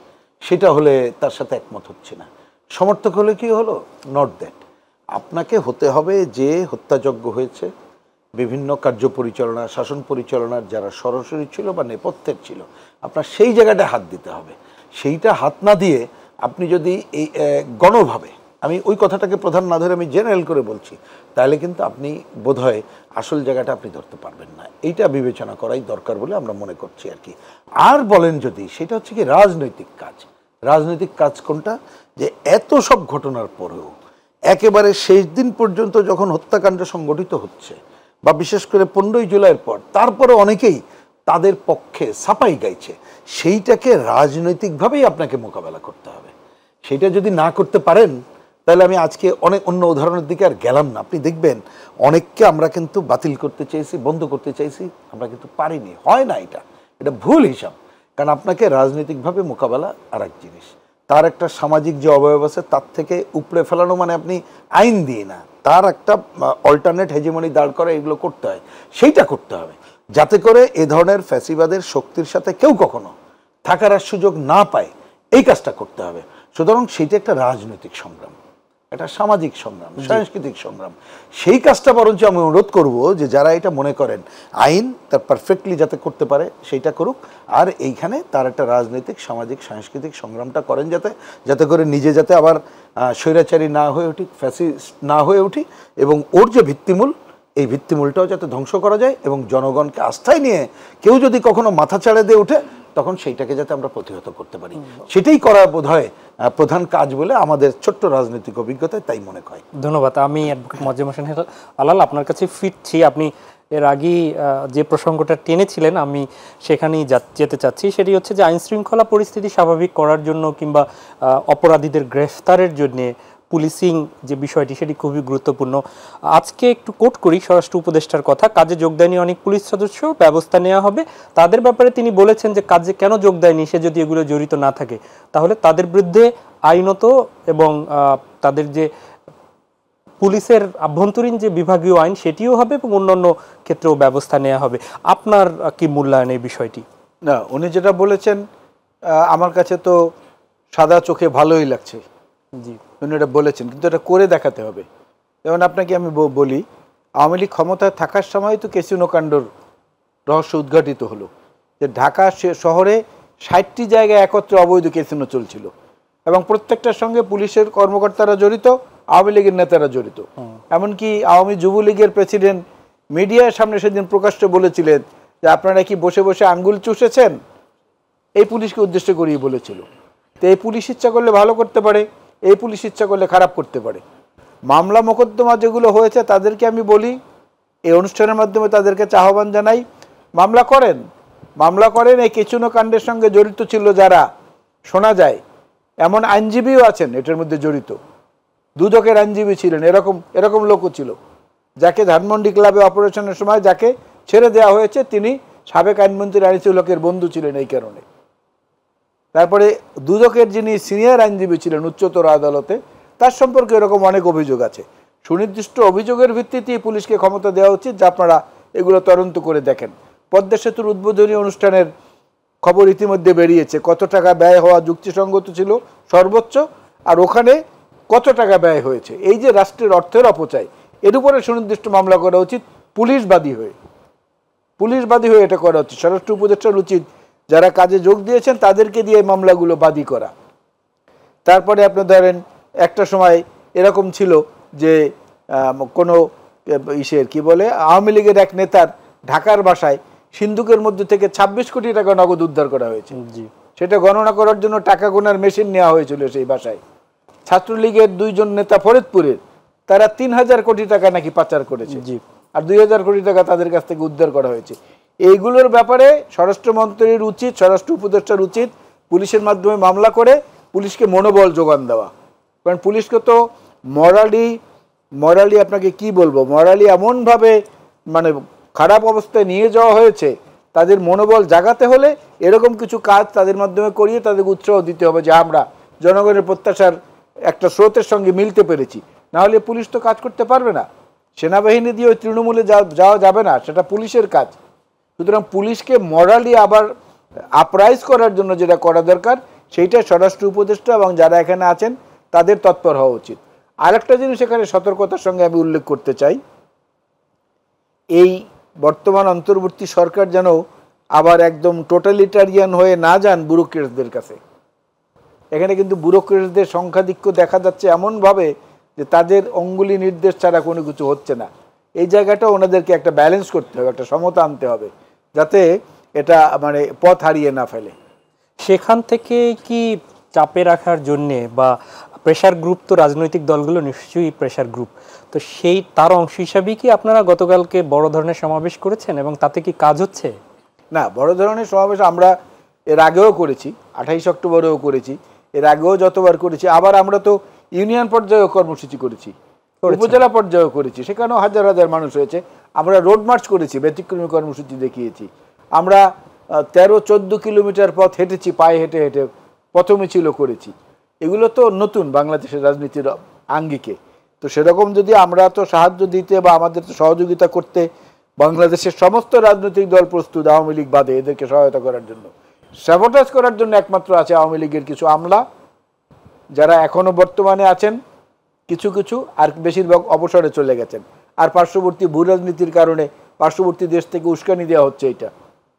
সেটা হলে তার সাথে একমত হচ্ছে না। সমর্থক হলে কি হলো? Not that. আপনাকে হতে হবে যে হত্যাযজ্ঞ হয়েছে, বিভিন্ন কার্য পরিচালনা, শাসন পরিচালনার যারা সরাসরি ছিল বা নেপথ্যের ছিল, আপনার সেই জায়গাটা হাত দিতে হবে। সেইটা হাত না দিয়ে আপনি যদি এই গণভাবে, আমি ওই কথাটাকে প্রধান না ধরে আমি জেনারেল করে বলছি, তাহলে কিন্তু আপনি বোধহয় আসল জায়গাটা আপনি ধরতে পারবেন না। এইটা বিবেচনা করাই দরকার বলে আমরা মনে করছি আর কি। আর বলেন যদি, সেটা হচ্ছে কি রাজনৈতিক কাজ। রাজনৈতিক কাজ কোনটা? যে এত সব ঘটনার পরেও একেবারে শেষ দিন পর্যন্ত যখন হত্যাকাণ্ড সংগঠিত হচ্ছে, বা বিশেষ করে 15ই জুলাইয়ের পর, তারপরে অনেকেই তাদের পক্ষে সাফাই গাইছে, সেইটাকে রাজনৈতিকভাবেই আপনাকে মোকাবেলা করতে হবে। সেটা যদি না করতে পারেন, তাহলে আমি আজকে অনেক অন্য উদাহরণের দিকে আর গেলাম না। আপনি দেখবেন অনেককে আমরা কিন্তু বাতিল করতে চাইছি, বন্ধ করতে চাইছি, আমরা কিন্তু পারিনি, হয় না। এটা ভুল হিসাব। কারণ আপনাকে রাজনৈতিকভাবে মোকাবেলা আর এক জিনিস, তার একটা সামাজিক যে অবয়ব আছে তার থেকে উপড়ে ফেলানো মানে আপনি আইন দিয়ে না, তার একটা অল্টারনেট হেজিমনি দাঁড় করা, এগুলো করতে হয়। সেইটা করতে হবে যাতে করে এ ধরনের ফ্যাসিবাদের শক্তির সাথে কেউ কখনো থাকার আর সুযোগ না পায়, এই কাজটা করতে হবে। সুতরাং সেইটা একটা রাজনৈতিক সংগ্রাম, একটা সামাজিক সংগ্রাম, সাংস্কৃতিক সংগ্রাম। সেই কাজটা বরঞ্চ আমি অনুরোধ করব যে যারা এটা মনে করেন আইন তার পারফেক্টলি যাতে করতে পারে সেইটা করুক, আর এইখানে তার একটা রাজনৈতিক, সামাজিক, সাংস্কৃতিক সংগ্রামটা করেন, যাতে করে নিজে যাতে আবার স্বৈরাচারী না হয়ে উঠি, ফ্যাসিস্ট না হয়ে উঠি, এবং ওর যে ভিত্তিমূল, এই ভিত্তিমূলটাও যাতে ধ্বংস করা যায়, এবং জনগণকে আস্থায় নিয়ে কেউ যদি কখনো মাথা চাড়ে দিয়ে ওঠে, তখন সেইটাকে যাতে আমরা প্রতিহত করতে পারি, সেটাই করা বোধহয় প্রধান কাজ বলে আমাদের ছোট্ট রাজনৈতিক অভিজ্ঞতায় তাই মনে হয়। ধন্যবাদ। আমি অ্যাডভোকেট মোয়াজ্জেম হোসেন আলাল আপনার কাছে ফিরছি। আপনি এর আগেই যে প্রসঙ্গটা টেনেছিলেন, আমি সেখানেই যেতে চাচ্ছি। সেটি হচ্ছে যে আইন শৃঙ্খলা পরিস্থিতি স্বাভাবিক করার জন্য কিংবা অপরাধীদের গ্রেফতারের জন্যে পুলিশিং যে বিষয়টি, সেটি খুবই গুরুত্বপূর্ণ। আজকে একটু কোট করি স্বরাষ্ট্র উপদেষ্টার কথা, কাজে যোগ দেয়নি অনেক পুলিশ সদস্য, ব্যবস্থা নেওয়া হবে তাদের ব্যাপারে। তিনি বলেছেন যে কাজে কেন যোগ দেয়নি, সে যদি এগুলো জড়িত না থাকে, তাহলে তাদের বিরুদ্ধে আইনত এবং তাদের যে পুলিশের আভ্যন্তরীণ যে বিভাগীয় আইন, সেটিও হবে এবং অন্যান্য ক্ষেত্রেও ব্যবস্থা নেওয়া হবে। আপনার কি মূল্যায়ন এই বিষয়টি? না, উনি যেটা বলেছেন আমার কাছে তো সাদা চোখে ভালোই লাগছে। জি, উনি এটা বলেছেন, কিন্তু এটা করে দেখাতে হবে। যেমন আপনাকে আমি বলি, আওয়ামী লীগ ক্ষমতায় থাকার সময় তো ক্যাসিনো কাণ্ডর রহস্য উদ্ঘাটিত হলো, যে ঢাকা শহরে 60টি জায়গায় একত্রে অবৈধ ক্যাসিনো চলছিল, এবং প্রত্যেকটার সঙ্গে পুলিশের কর্মকর্তারা জড়িত, আওয়ামী লীগের নেতারা জড়িত। এমনকি আওয়ামী যুবলীগের প্রেসিডেন্ট মিডিয়ার সামনে সেদিন প্রকাশ্যে বলেছিলেন যে আপনারা কি বসে বসে আঙ্গুল চুষেছেন, এই পুলিশকে উদ্দেশ্য করেই বলেছিল। তো এই পুলিশ ইচ্ছা করলে ভালো করতে পারে, এই পুলিশ ইচ্ছা করলে খারাপ করতে পারে। মামলা মোকদ্দমা যেগুলো হয়েছে তাদেরকে আমি বলি, এই অনুষ্ঠানের মাধ্যমে তাদেরকে আহ্বান জানাই, মামলা করেন। এই ক্যাসিনো কাণ্ডের সঙ্গে জড়িত ছিল যারা, শোনা যায় এমন আইনজীবীও আছেন এটার মধ্যে জড়িত, দুদকের আইনজীবী ছিলেন, এরকম লোকও ছিল, যাকে ধানমন্ডি ক্লাবে অপারেশনের সময় যাকে ছেড়ে দেওয়া হয়েছে তিনি সাবেক আইনমন্ত্রী আনিসুল হকের বন্ধু ছিলেন এই কারণে। তারপরে দুদকের যিনি সিনিয়র আইনজীবী ছিলেন উচ্চতর আদালতে, তার সম্পর্কে এরকম অনেক অভিযোগ আছে। সুনির্দিষ্ট অভিযোগের ভিত্তিতেই পুলিশকে ক্ষমতা দেওয়া উচিত, যে আপনারা এগুলো তদন্ত করে দেখেন। পদ্মা সেতুর উদ্বোধনী অনুষ্ঠানের খবর ইতিমধ্যে বেরিয়েছে, কত টাকা ব্যয় হওয়া যুক্তিসঙ্গত ছিল সর্বোচ্চ, আর ওখানে কত টাকা ব্যয় হয়েছে। এই যে রাষ্ট্রের অর্থের অপচয়, এর উপরে সুনির্দিষ্ট মামলা করা উচিত পুলিশবাদী হয়ে এটা করা উচিত। স্বরাষ্ট্র উপদেষ্টার উচিত যারা কাজে যোগ দিয়েছেন তাদেরকে দিয়ে এই মামলাগুলো বাদী করা, তারপরে আপনি ধরেন একটা সময় এরকম ছিল যে কোনো ইসের কি বলে আওয়ামী লীগের এক নেতার ঢাকার বাসায় সিন্ধুকের মধ্যে থেকে ২৬ কোটি টাকা নগদ উদ্ধার করা হয়েছে। সেটা গণনা করার জন্য টাকা গোনার মেশিন নেওয়া হয়েছিল সেই বাসায়। ছাত্রলীগের ২ জন নেতা ফরিদপুরের, তারা ৩,০০০ কোটি টাকা নাকি পাচার করেছে, আর ২,০০০ কোটি টাকা তাদের কাছ থেকে উদ্ধার করা হয়েছে। এইগুলোর ব্যাপারে স্বরাষ্ট্রমন্ত্রীর উচিত, স্বরাষ্ট্র উপদেষ্টার উচিত পুলিশের মাধ্যমে মামলা করে পুলিশকে মনোবল যোগান দেওয়া। কারণ পুলিশকে তো মরালি আপনাকে কি বলবো, মরালি এমনভাবে মানে খারাপ অবস্থায় নিয়ে যাওয়া হয়েছে, তাদের মনোবল জাগাতে হলে এরকম কিছু কাজ তাদের মাধ্যমে করিয়ে তাদের উৎসাহ দিতে হবে যে আমরা জনগণের প্রত্যাশার একটা স্রোতের সঙ্গে মিলতে পেরেছি। না হলে পুলিশ তো কাজ করতে পারবে না, সেনাবাহিনী দিয়ে ওই তৃণমূলে যাওয়া যাবে না, সেটা পুলিশের কাজ। সুতরাং পুলিশকে মরালি আবার আপরাইজ করার জন্য যেটা করা দরকার সেইটা স্বরাষ্ট্র উপদেষ্টা এবং যারা এখানে আছেন তাদের তৎপর হওয়া উচিত। আরেকটা জিনিস এখানে সতর্কতার সঙ্গে আমি উল্লেখ করতে চাই, এই বর্তমান অন্তর্বর্তী সরকার যেন আবার একদম টোটালিটারিয়ান হয়ে না যান ব্যুরোক্রেটদের কাছে। এখানে কিন্তু ব্যুরোক্রেটদের সংখ্যাধিক্য দেখা যাচ্ছে এমনভাবে যে তাদের অঙ্গুলি নির্দেশ ছাড়া কোনো কিছু হচ্ছে না। এই জায়গাটা ওনাদেরকে একটা ব্যালেন্স করতে হবে, একটা সমতা আনতে হবে, যাতে এটা মানে পথ হারিয়ে না ফেলে। সেখান থেকে কি চাপে রাখার জন্যে বা প্রেশার গ্রুপ, তো রাজনৈতিক দলগুলো নিশ্চয়ই প্রেশার গ্রুপ, তো সেই তার অংশ হিসাবেই কি আপনারা গতকালকে বড় ধরনের সমাবেশ করেছেন এবং তাতে কি কাজ হচ্ছে? না, বড় ধরনের সমাবেশ আমরা এর আগেও করেছি, 28 অক্টোবরেও করেছি, এর আগেও যতবার করেছি। আবার আমরা তো ইউনিয়ন পর্যায়েও কর্মসূচি করেছি, উপজেলা পর্যায়েও করেছি, সেখানেও হাজার হাজার মানুষ হয়েছে। আমরা রোড মার্চ করেছি, ব্যতিক্রমী কর্মসূচি দেখিয়েছি। আমরা 13-14 কিলোমিটার পথ হেঁটেছি, পায়ে হেঁটে হেঁটে পথমিছিল করেছি। এগুলো তো নতুন বাংলাদেশের রাজনীতির আঙ্গিকে। তো সেরকম যদি আমরা তো সাহায্য দিতে বা আমাদের তো সহযোগিতা করতে বাংলাদেশের সমস্ত রাজনৈতিক দল প্রস্তুত, আওয়ামী লীগ বাদে, এদেরকে সহায়তা করার জন্য। স্যাবোটাজ করার জন্য একমাত্র আছে আওয়ামী লীগের কিছু আমলা, যারা এখনো বর্তমানে আছেন কিছু কিছু, আর বেশিরভাগ অবসরে চলে গেছেন। আর পার্শ্ববর্তী ভূ রাজনীতির কারণে পার্শ্ববর্তী দেশ থেকে উস্কানি দেওয়া হচ্ছে, এটা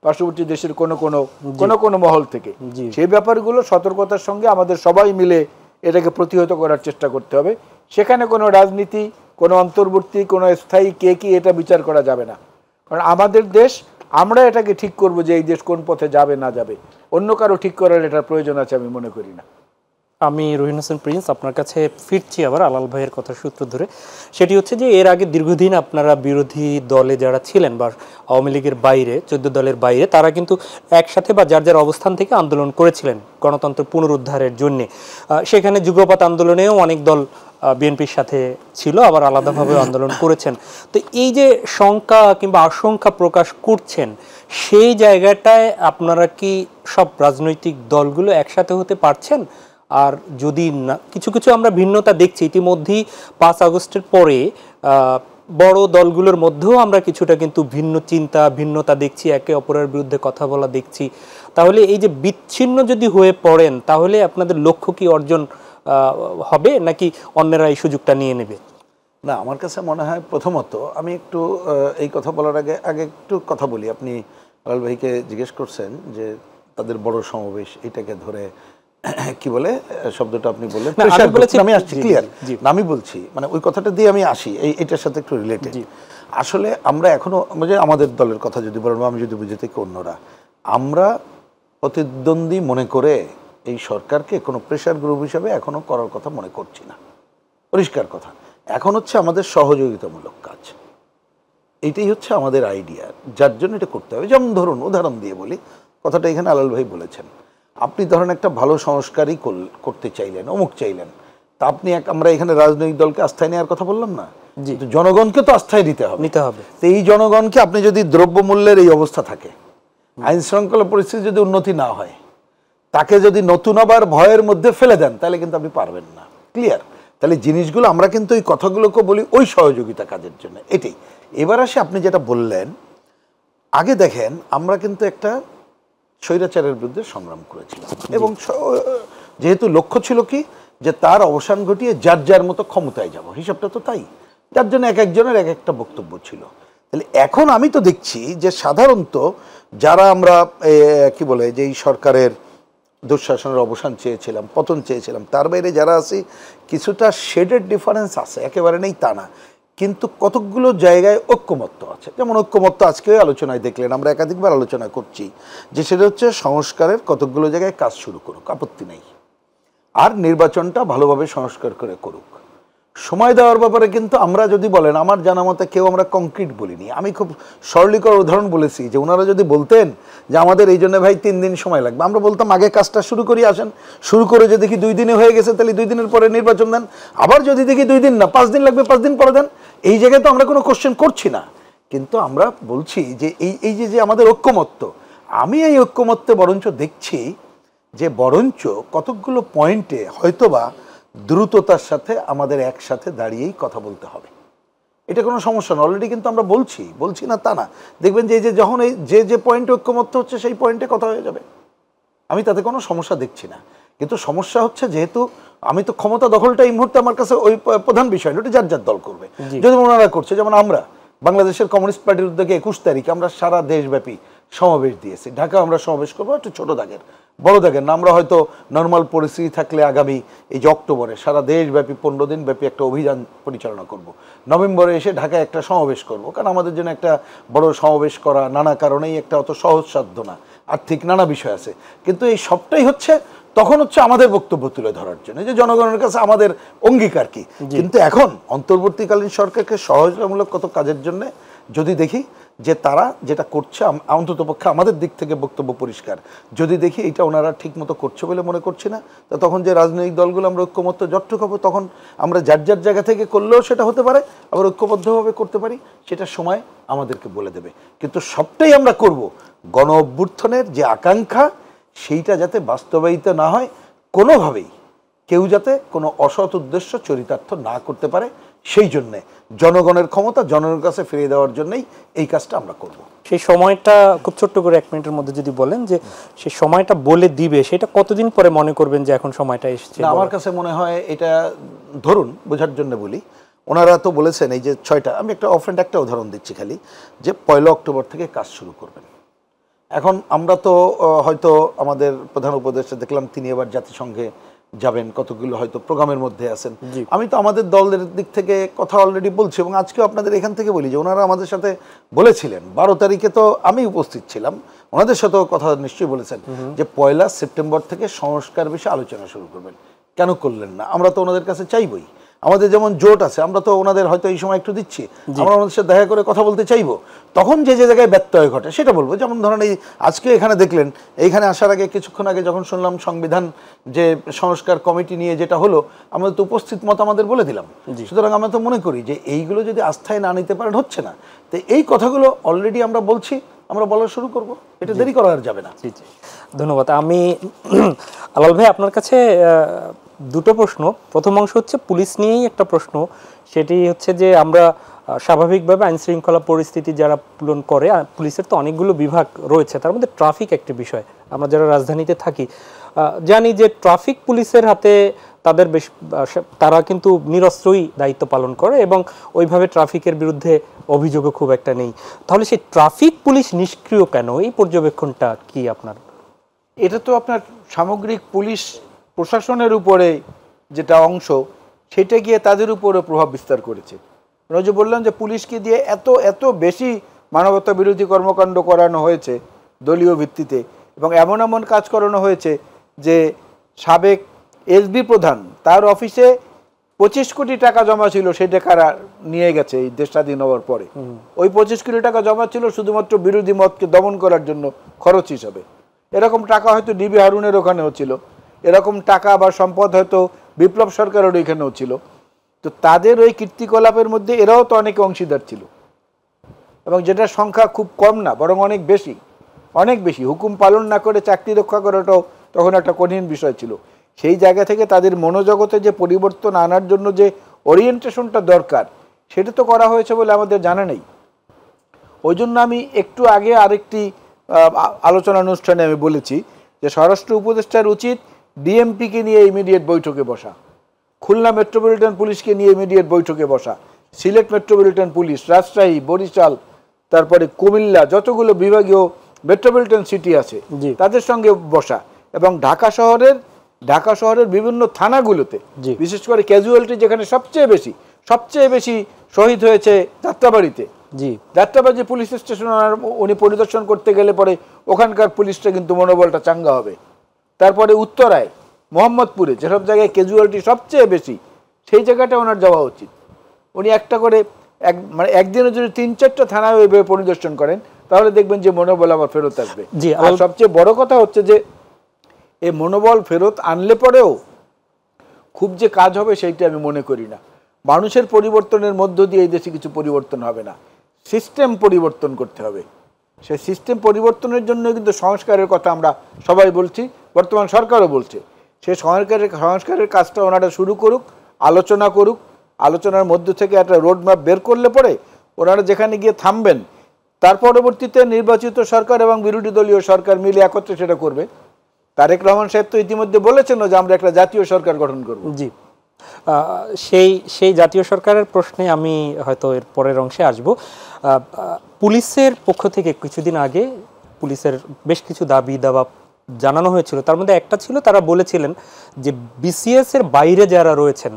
পার্শ্ববর্তী দেশের কোনো মহল থেকে। সেই ব্যাপারগুলো সতর্কতার সঙ্গে আমাদের সবাই মিলে এটাকে প্রতিহত করার চেষ্টা করতে হবে। সেখানে কোনো রাজনীতি, কোনো অন্তর্বর্তী, কোনো স্থায়ী কে কি, এটা বিচার করা যাবে না। কারণ আমাদের দেশ, আমরা এটাকে ঠিক করব যে এই দেশ কোন পথে যাবে না যাবে, অন্য কারো ঠিক করার এটার প্রয়োজন আছে আমি মনে করি না। আমি রহিন হোসেন প্রিন্স আপনার কাছে ফিরছি আবার আলাল ভাইয়ের কথা সূত্র ধরে। সেটি হচ্ছে যে এর আগে দীর্ঘদিন আপনারা বিরোধী দলে যারা ছিলেন বা আওয়ামী লীগের বাইরে, 14 দলের বাইরে, তারা কিন্তু একসাথে বা যার যার অবস্থান থেকে আন্দোলন করেছিলেন গণতন্ত্র পুনরুদ্ধারের জন্যে। সেখানে যুগপৎ আন্দোলনেও অনেক দল বিএনপির সাথে ছিল, আবার আলাদাভাবে আন্দোলন করেছেন। তো এই যে শঙ্কা কিংবা আশঙ্কা প্রকাশ করছেন, সেই জায়গাটায় আপনারা কি সব রাজনৈতিক দলগুলো একসাথে হতে পারছেন? আর যদি না, কিছু কিছু আমরা ভিন্নতা দেখছি ইতিমধ্যেই 5 আগস্টের পরে বড় দলগুলোর মধ্যেও আমরা কিছুটা কিন্তু ভিন্ন চিন্তা, ভিন্নতা দেখছি, একে অপরের বিরুদ্ধে কথা বলা দেখছি। তাহলে এই যে বিচ্ছিন্ন যদি হয়ে পড়েন, তাহলে আপনাদের লক্ষ্য কি অর্জন হবে, নাকি অন্যরা এই সুযোগটা নিয়ে নেবে? না, আমার কাছে মনে হয় প্রথমত আমি একটু এই কথা বলার আগে একটু কথা বলি। আপনি আলাল ভাইকে জিজ্ঞেস করছেন যে তাদের বড় সমাবেশ, এটাকে ধরে কি বলে শব্দটা আপনি বললেন, আমি আসছি ক্লিয়ার না, আমি বলছি মানে ওই কথাটা দিয়ে আমি আসি, এটার সাথে একটু রিলেটেড। আসলে আমরা এখনো আমাদের দলের কথা যদি বলেন, আমি যদি বুঝে থাকি অন্যরা, আমরা প্রতিদ্বন্দ্বী মনে করে এই সরকারকে কোনো প্রেশার গ্রুপ হিসাবে এখনো করার কথা মনে করছি না। পরিষ্কার কথা, এখন হচ্ছে আমাদের সহযোগিতামূলক কাজ, এইটাই হচ্ছে আমাদের আইডিয়া, যার জন্য এটা করতে হবে। যেমন ধরুন, উদাহরণ দিয়ে বলি, কথাটা এখানে আলাল ভাই বলেছেন, আপনি ধরেন একটা ভালো সংস্কারই করতে চাইলেন, অমুক চাইলেন, তা আপনি আমরা এখানে রাজনৈতিক দলকে আস্থায় নেওয়ার কথা বললাম না, জনগণকে তো আস্থায় নিতে হবে। তো এই জনগণকে আপনি যদি দ্রব্যমূল্যের এই অবস্থা থাকে, আইন শৃঙ্খলা পরিস্থিতি যদি উন্নতি না হয়, তাকে যদি নতুন আবার ভয়ের মধ্যে ফেলে দেন, তাহলে কিন্তু আপনি পারবেন না। ক্লিয়ার? তাহলে জিনিসগুলো আমরা কিন্তু এই কথাগুলোকে বলি ওই সহযোগিতা কাজের জন্য, এটাই। এবার আসে আপনি যেটা বললেন, আগে দেখেন আমরা কিন্তু একটা স্বৈরাচারের বিরুদ্ধে সংগ্রাম করেছিলাম, এবং যেহেতু লক্ষ্য ছিল কি যে তার অবসান ঘটিয়ে যার যার মতো ক্ষমতায় যাব, হিসাবটা তো তাই, যার জন্য এক একজনের এক একটা বক্তব্য ছিল। তাহলে এখন আমি তো দেখছি যে সাধারণত যারা আমরা কি বলে যে এই সরকারের দুঃশাসনের অবসান চেয়েছিলাম, পতন চেয়েছিলাম। তার বাইরে যারা আছি কিছুটা শেডেড ডিফারেন্স আছে, একেবারে নেই তা না, কিন্তু কতকগুলো জায়গায় ঐক্যমত্য আছে। যেমন ঐক্যমত্য আজকেও আলোচনায় দেখলেন, আমরা একাধিকবার আলোচনা করছি যে সেটা হচ্ছে সংস্কারের কতকগুলো জায়গায় কাজ শুরু করুক, আপত্তি নেই, আর নির্বাচনটা ভালোভাবে সংস্কার করে করুক। সময় দেওয়ার ব্যাপারে কিন্তু আমরা যদি বলেন, আমার জানা মতে কেউ আমরা কংক্রিট বলিনি। আমি খুব সরলীকর উদাহরণ বলেছি যে ওনারা যদি বলতেন যে আমাদের এই জন্য ভাই 3 দিন সময় লাগবে, আমরা বলতাম আগে কাজটা শুরু করি, আসেন শুরু করে যে দেখি 2 দিনে হয়ে গেছে তাহলে 2 দিনের পরে নির্বাচন দেন, আবার যদি দেখি 2 দিন না 5 দিন লাগবে 5 দিন পরে দেন। এই জায়গায় তো আমরা কোনো কোশ্চেন করছি না, কিন্তু আমরা বলছি যে এই যে আমাদের ঐক্যমত্য, আমি এই ঐক্যমত্যে বরঞ্চ দেখছি যে বরঞ্চ কতকগুলো পয়েন্টে হয়তোবা দ্রুততার সাথে আমাদের একসাথে দাঁড়িয়েই কথা বলতে হবে। এটা কোনো সমস্যা না, অলরেডি কিন্তু আমরা বলছি না তা না। দেখবেন যে যখন এই যে পয়েন্টে ঐক্যমত্য হচ্ছে সেই পয়েন্টে কথা হয়ে যাবে, আমি তাতে কোনো সমস্যা দেখছি না। কিন্তু সমস্যা হচ্ছে যেহেতু আমি তো ক্ষমতা দখলটা এই মুহূর্তে আমার কাছে ওই প্রধান বিষয় না, ওটা যার যার দল করবে। যদি ওনারা করছে, যেমন আমরা বাংলাদেশের কমিউনিস্ট পার্টির উদ্যোগে 21 তারিখ আমরা সারা দেশব্যাপী সমাবেশ দিয়েছি। ঢাকা আমরা সমাবেশ করবো একটু ছোট দাগের, বড় দাগের না। আমরা হয়তো নর্মাল পরিস্থিতি থাকলে আগামী এই যে অক্টোবরে সারা দেশব্যাপী 15 দিন ব্যাপী একটা অভিযান পরিচালনা করব। নভেম্বরে এসে ঢাকায় একটা সমাবেশ করব, কারণ আমাদের জন্য একটা বড় সমাবেশ করা নানা কারণেই একটা অত সহজসাধ্য না, আর্থিক নানা বিষয় আছে। কিন্তু এই সবটাই হচ্ছে তখন হচ্ছে আমাদের বক্তব্য তুলে ধরার জন্য, যে জনগণের কাছে আমাদের অঙ্গীকার কি। কিন্তু এখন অন্তর্বর্তীকালীন সরকারকে সহযোগিতামূলক কত কাজের জন্য যদি দেখি যে তারা যেটা করছে, অন্ততপক্ষে আমাদের দিক থেকে বক্তব্য পরিষ্কার, যদি দেখি এটা ওনারা ঠিক মতো করছে বলে মনে করছি না, তো তখন যে রাজনৈতিক দলগুলো আমরা ঐক্যমত্য জট্টক হবো, তখন আমরা যার যার জায়গা থেকে করলেও সেটা হতে পারে, আবার ঐক্যবদ্ধভাবে করতে পারি, সেটা সময় আমাদেরকে বলে দেবে। কিন্তু সবটাই আমরা করব গণ অভ্যুত্থানের যে আকাঙ্ক্ষা, সেইটা যাতে বাস্তবায়িত না হয়, কোনোভাবেই কেউ যাতে কোনো অসৎ উদ্দেশ্য চরিতার্থ না করতে পারে, সেই জন্যে জনগণের ক্ষমতা জনগণের কাছে ফিরিয়ে দেওয়ার জন্যই এই কাজটা আমরা করব। সেই সময়টা খুব ছোট্ট করে 1 মিনিটের মধ্যে যদি বলেন যে সেই সময়টা বলে দিবে, সেটা কতদিন পরে মনে করবেন যে এখন সময়টা এসেছে? আমার কাছে মনে হয় এটা ধরুন বোঝার জন্য বলি, ওনারা তো বলেছেন এই যে 6টা, আমি একটা অফরেন্ট একটা উদাহরণ দিচ্ছি খালি, যে 1 অক্টোবর থেকে কাজ শুরু করবেন। এখন আমরা তো হয়তো আমাদের প্রধান উপদেষ্টা দেখলাম তিনি এবার জাতিসংঘে যাবেন, কতগুলো হয়তো প্রোগ্রামের মধ্যে আছেন। আমি তো আমাদের দলের দিক থেকে কথা অলরেডি বলছি, এবং আজকেও আপনাদের এখান থেকে বলি যে ওনারা আমাদের সাথে বলেছিলেন 12 তারিখে, তো আমি উপস্থিত ছিলাম, ওনাদের সাথেও কথা নিশ্চয়ই বলেছেন যে 1 সেপ্টেম্বর থেকে সংস্কার বিষয়ে আলোচনা শুরু করবেন। কেন করলেন না? আমরা তো ওনাদের কাছে চাইবই। আমাদের যেমন জোট আছে, আমরা তো ওনাদের হয়তো এই সময় একটু দিচ্ছি, আমরা ওনাদের সাথে দেখা করে কথা বলতে চাইবো। তখন যে জায়গায় ব্যত্যয় ঘটে সেটা বলবো। যেমন ধরেন এই আজকে এখানে দেখলেন, এইখানে আসার আগে কিছুক্ষণ আগে যখন শুনলাম সংবিধান যে সংস্কার কমিটি নিয়ে যেটা হলো, আমাদের তো উপস্থিত মত আমাদের বলে দিলাম। সুতরাং আমরা তো মনে করি যে এইগুলো যদি আস্থায় না নিতে পারেন হচ্ছে না, তো এই কথাগুলো অলরেডি আমরা বলছি, আমরা বলা শুরু করব, এটা দেরি করা আর যাবে না। জি জি, ধন্যবাদ। আমি আলাল ভাই আপনার কাছে দুটো প্রশ্ন। প্রথম অংশ হচ্ছে পুলিশ নিয়েই একটা প্রশ্ন, সেটি হচ্ছে যে আমরা স্বাভাবিকভাবে আইন শৃঙ্খলা পরিস্থিতি যারা পূরণ করে, পুলিশের তো অনেকগুলো বিভাগ রয়েছে, তার মধ্যে ট্রাফিক একটি বিষয়। আমরা যারা রাজধানীতে থাকি জানি যে ট্রাফিক পুলিশের হাতে, তাদের বেশ, তারা কিন্তু নিরস্ত্রই দায়িত্ব পালন করে এবং ওইভাবে ট্রাফিকের বিরুদ্ধে অভিযোগও খুব একটা নেই। তাহলে সেই ট্রাফিক পুলিশ নিষ্ক্রিয় কেন? এই পর্যবেক্ষণটা কি আপনার? এটা তো আপনার সামগ্রিক পুলিশ প্রশাসনের উপরে যেটা অংশ, সেটা গিয়ে তাদের উপরে প্রভাব বিস্তার করেছে। আমরা যে বললাম যে পুলিশকে দিয়ে এত বেশি মানবতা বিরোধী কর্মকাণ্ড করানো হয়েছে দলীয় ভিত্তিতে, এবং এমন এমন কাজ করানো হয়েছে যে সাবেক এসবি প্রধান, তার অফিসে 25 কোটি টাকা জমা ছিল, সেই টাকা নিয়ে গেছে এই দেশ স্বাধীন হওয়ার পরে। ওই 25 কোটি টাকা জমা ছিল শুধুমাত্র বিরোধী মতকে দমন করার জন্য খরচ হিসাবে। এরকম টাকা হয়তো ডিবি হারুনের ওখানেও ছিল, এরকম টাকা বা সম্পদ হয়তো বিপ্লব সরকারের ওইখানেও ছিল। তো তাদের ওই কীর্তিকলাপের মধ্যে এরাও তো অনেক অংশীদার ছিল, এবং যেটার সংখ্যা খুব কম না, বরং অনেক বেশি, অনেক বেশি। হুকুম পালন না করে চাকরি রক্ষা করাটাও তখন একটা কঠিন বিষয় ছিল। সেই জায়গা থেকে তাদের মনোজগতে যে পরিবর্তন আনার জন্য যে ওরিয়েন্টেশনটা দরকার, সেটা তো করা হয়েছে বলে আমাদের জানা নেই। ওই জন্য আমি একটু আগে আরেকটি আলোচনা অনুষ্ঠানে আমি বলেছি যে স্বরাষ্ট্র উপদেষ্টার উচিত ডিএমপিকে নিয়ে ইমিডিয়েট বৈঠকে বসা, খুলনা মেট্রোপলিটন পুলিশকে নিয়ে ইমিডিয়েট বৈঠকে বসা, সিলেট মেট্রোপলিটন পুলিশ, রাজশাহী, বরিশাল, তারপরে কুমিল্লা, যতগুলো বিভাগীয় মেট্রোপলিটন সিটি আছে তাদের সঙ্গে বসা, এবং ঢাকা শহরের বিভিন্ন থানাগুলোতে, জি। বিশেষ করে ক্যাজুয়ালিটি যেখানে সবচেয়ে বেশি শহীদ হয়েছে যাত্রাবাড়িতে, জি যাত্রাবাড়ি পুলিশ স্টেশন উনি পরিদর্শন করতে গেলে পরে ওখানকার পুলিশটা কিন্তু মনোবলটা চাঙ্গা হবে। তারপরে উত্তরায়, মোহাম্মদপুরে, যেসব জায়গায় ক্যাজুয়ালিটি সবচেয়ে বেশি, সেই জায়গাটা ওনার যাওয়া উচিত। উনি একটা করে মানে একদিনে যদি 3-4টা থানায় ওইভাবে পরিদর্শন করেন, তাহলে দেখবেন যে মনোবল আবার ফেরত আসবে। জি, আর সবচেয়ে বড় কথা হচ্ছে যে এই মনোবল ফেরত আনলে পরেও খুব যে কাজ হবে সেইটা আমি মনে করি না। মানুষের পরিবর্তনের মধ্য দিয়ে এই দেশে কিছু পরিবর্তন হবে না, সিস্টেম পরিবর্তন করতে হবে। সেই সিস্টেম পরিবর্তনের জন্য কিন্তু সংস্কারের কথা আমরা সবাই বলছি, বর্তমান সরকারও বলছে। সেই সংস্কারের কাজটা ওনারা শুরু করুক, আলোচনা করুক, আলোচনার মধ্য থেকে একটা রোড ম্যাপ বের করলে পরে ওনারা যেখানে গিয়ে থামবেন, তার পরবর্তীতে নির্বাচিত সরকার এবং বিরোধী দলীয় সরকার মিলে একত্রে সেটা করবে। তারেক রহমান সাহেব তো ইতিমধ্যে বলেছেন যে আমরা একটা জাতীয় সরকার গঠন করব। জি, সেই জাতীয় সরকারের প্রশ্নে আমি হয়তো এর পরের অংশে আসব। পুলিশের পক্ষ থেকে কিছুদিন আগে পুলিশের বেশ কিছু দাবি দাবা জানানো হয়েছিল। তার মধ্যে একটা ছিল, তারা বলেছিলেন যে বিসিএস এর বাইরে যারা রয়েছেন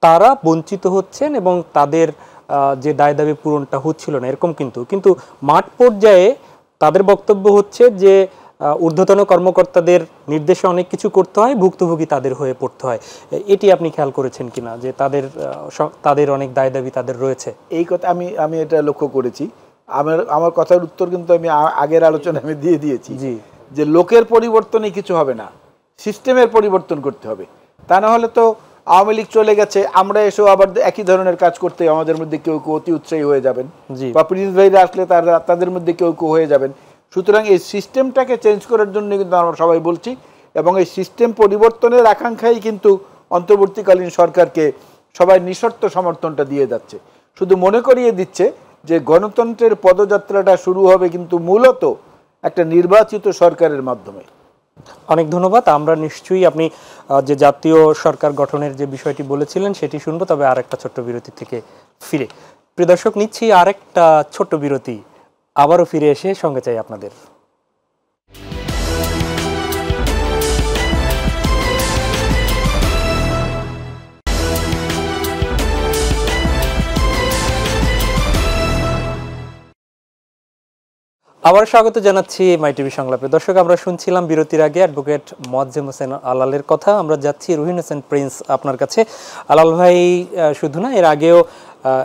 তারা বঞ্চিত হচ্ছেন এবং তাদের যে দায় দাবি পূরণটা হচ্ছিল না, এরকম কিন্তু মাঠ পর্যায়ে তাদের বক্তব্য হচ্ছে যে ঊর্ধ্বতন কর্মকর্তাদের নির্দেশে অনেক কিছু করতে হয়, ভুক্তভোগী তাদের হয়ে পড়তে হয়। এটি আপনি খেয়াল করেছেন কিনা যে তাদের অনেক দায় দাবি তাদের রয়েছে? এই কথা আমি এটা লক্ষ্য করেছি। আমার কথার উত্তর কিন্তু আমি আগের আলোচনা আমি দিয়ে দিয়েছি যে লোকের পরিবর্তনে কিছু হবে না, সিস্টেমের পরিবর্তন করতে হবে। তা না হলে তো আওয়ামী লীগ চলে গেছে, আমরা এসেও আবার একই ধরনের কাজ করতে আমাদের মধ্যে কেউ কেউ অতি উৎসাহী হয়ে যাবেন, বা প্রিন্স ভাইরা আসলে তাদের মধ্যে কেউ কেউ হয়ে যাবেন। সুতরাং এই সিস্টেমটাকে চেঞ্জ করার জন্য কিন্তু আমরা সবাই বলছি, এবং এই সিস্টেম পরিবর্তনের আকাঙ্ক্ষাই কিন্তু অন্তর্বর্তীকালীন সরকারকে সবাই নিঃশর্ত সমর্থনটা দিয়ে যাচ্ছে। শুধু মনে করিয়ে দিচ্ছে যে গণতন্ত্রের পদযাত্রাটা শুরু হবে কিন্তু মূলত একটা নির্বাচিত সরকারের মাধ্যমে। অনেক ধন্যবাদ। আমরা নিশ্চয়ই আপনি যে জাতীয় সরকার গঠনের যে বিষয়টি বলেছিলেন সেটি শুনবো, তবে আর একটা ছোট্ট বিরতি থেকে ফিরে। প্রিয় দর্শক, নিচ্ছি আরেকটা ছোট্ট বিরতি, আবারও ফিরে এসে সঙ্গে চাই আপনাদের। আবার স্বাগত জানাচ্ছি মাই টিভি সংলাপে। দর্শক, আমরা শুনছিলাম বিরতির আগে অ্যাডভোকেট মোয়াজ্জেম হোসেন আলালের কথা। আমরা যাচ্ছি রুহিন হোসেন প্রিন্স আপনার কাছে। আলাল ভাই শুধু না, এর আগেও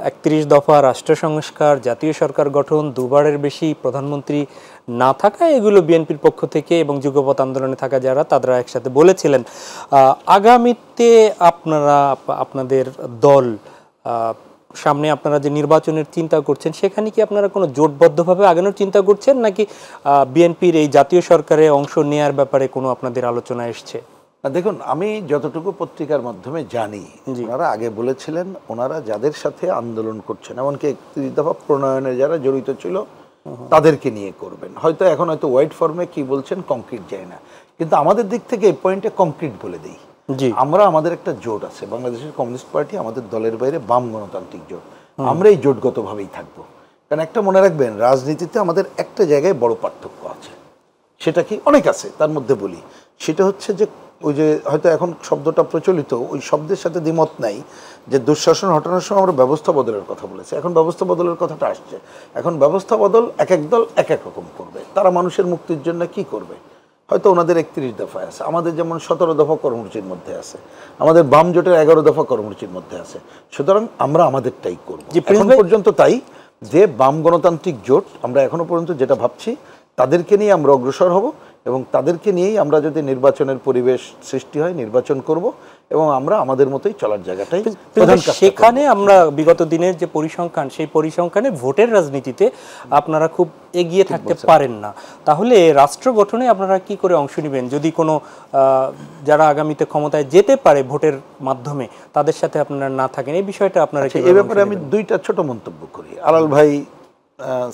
31 দফা রাষ্ট্র সংস্কার, জাতীয় সরকার গঠন, দুবারের বেশি প্রধানমন্ত্রী না থাকা, এগুলো বিএনপির পক্ষ থেকে এবং যুগপৎ আন্দোলনে থাকা তারা একসাথে বলেছিলেন। আগামীতে আপনাদের দল সামনে আপনারা যে নির্বাচনের চিন্তা করছেন, সেখানে কি আপনারা কোনো জোটবদ্ধভাবে আগানোর চিন্তা করছেন, নাকি বিএনপির এই জাতীয় সরকারে অংশ নেয়ার ব্যাপারে কোনো আপনাদের আলোচনা এসছে? দেখুন, আমি যতটুকু পত্রিকার মাধ্যমে জানি, ওনারা আগে বলেছিলেন ওনারা যাদের সাথে আন্দোলন করছেন, এমনকি 31 দফা প্রণয়নে যারা জড়িত ছিল তাদেরকে নিয়ে করবেন। হয়তো এখন ওয়াইড ফর্মে কি বলছেন কংক্রিট যায় না, কিন্তু আমাদের দিক থেকে এই পয়েন্টে কংক্রিট বলে দিই। আমাদের একটা জোট আছে, বাংলাদেশের কমিউনিস্ট পার্টি, আমাদের দলের বাইরে বাম গণতান্ত্রিক জোট। আমরা এই জোটগতভাবেই থাকবো। কারণ একটা মনে রাখবেন, রাজনীতিতে আমাদের একটা জায়গায় বড় পার্থক্য আছে। সেটা কি? অনেক আছে, তার মধ্যে বলি সেটা হচ্ছে যে ওই যে হয়তো এখন শব্দটা প্রচলিত, ওই শব্দের সাথে দ্বিমত নাই, যে দুঃশাসন হটানোর সময় আমরা ব্যবস্থা বদলের কথা বলেছি। এখন ব্যবস্থা বদলের কথাটা আসছে। এখন ব্যবস্থা বদল এক এক দল এক এক রকম করবে। তারা মানুষের মুক্তির জন্য কি করবে? হয়তো ওনাদের 31 দফায় আছে, আমাদের যেমন 17 দফা কর্মসূচির মধ্যে আছে, আমাদের বাম জোটের 11 দফা কর্মসূচির মধ্যে আছে। সুতরাং আমরা আমাদেরটাই করব। এখন পর্যন্ত তাই যে বাম গণতান্ত্রিক জোট, আমরা এখনো পর্যন্ত যেটা ভাবছি, তাদেরকে নিয়ে আমরা অগ্রসর হব এবং তাদেরকে নিয়েই আমরা যদি নির্বাচনের পরিবেশ সৃষ্টি হয় নির্বাচন করব এবং আমরা আমাদের মতোই চলার জায়গাটাই সেখানে আমরা বিগত দিনের যে পরিসংখ্যান, সেই পরিসংখ্যানে ভোটের রাজনীতিতে আপনারা খুব এগিয়ে থাকতে পারেন না। তাহলে রাষ্ট্র গঠনে আপনারা কি করে অংশ নেবেন যদি কোনো যারা আগামীতে ক্ষমতায় যেতে পারে ভোটের মাধ্যমে তাদের সাথে আপনারা না থাকেন? এই বিষয়টা আপনারা এই ব্যাপারে আমি দুইটা ছোট মন্তব্য করি। আলাল ভাই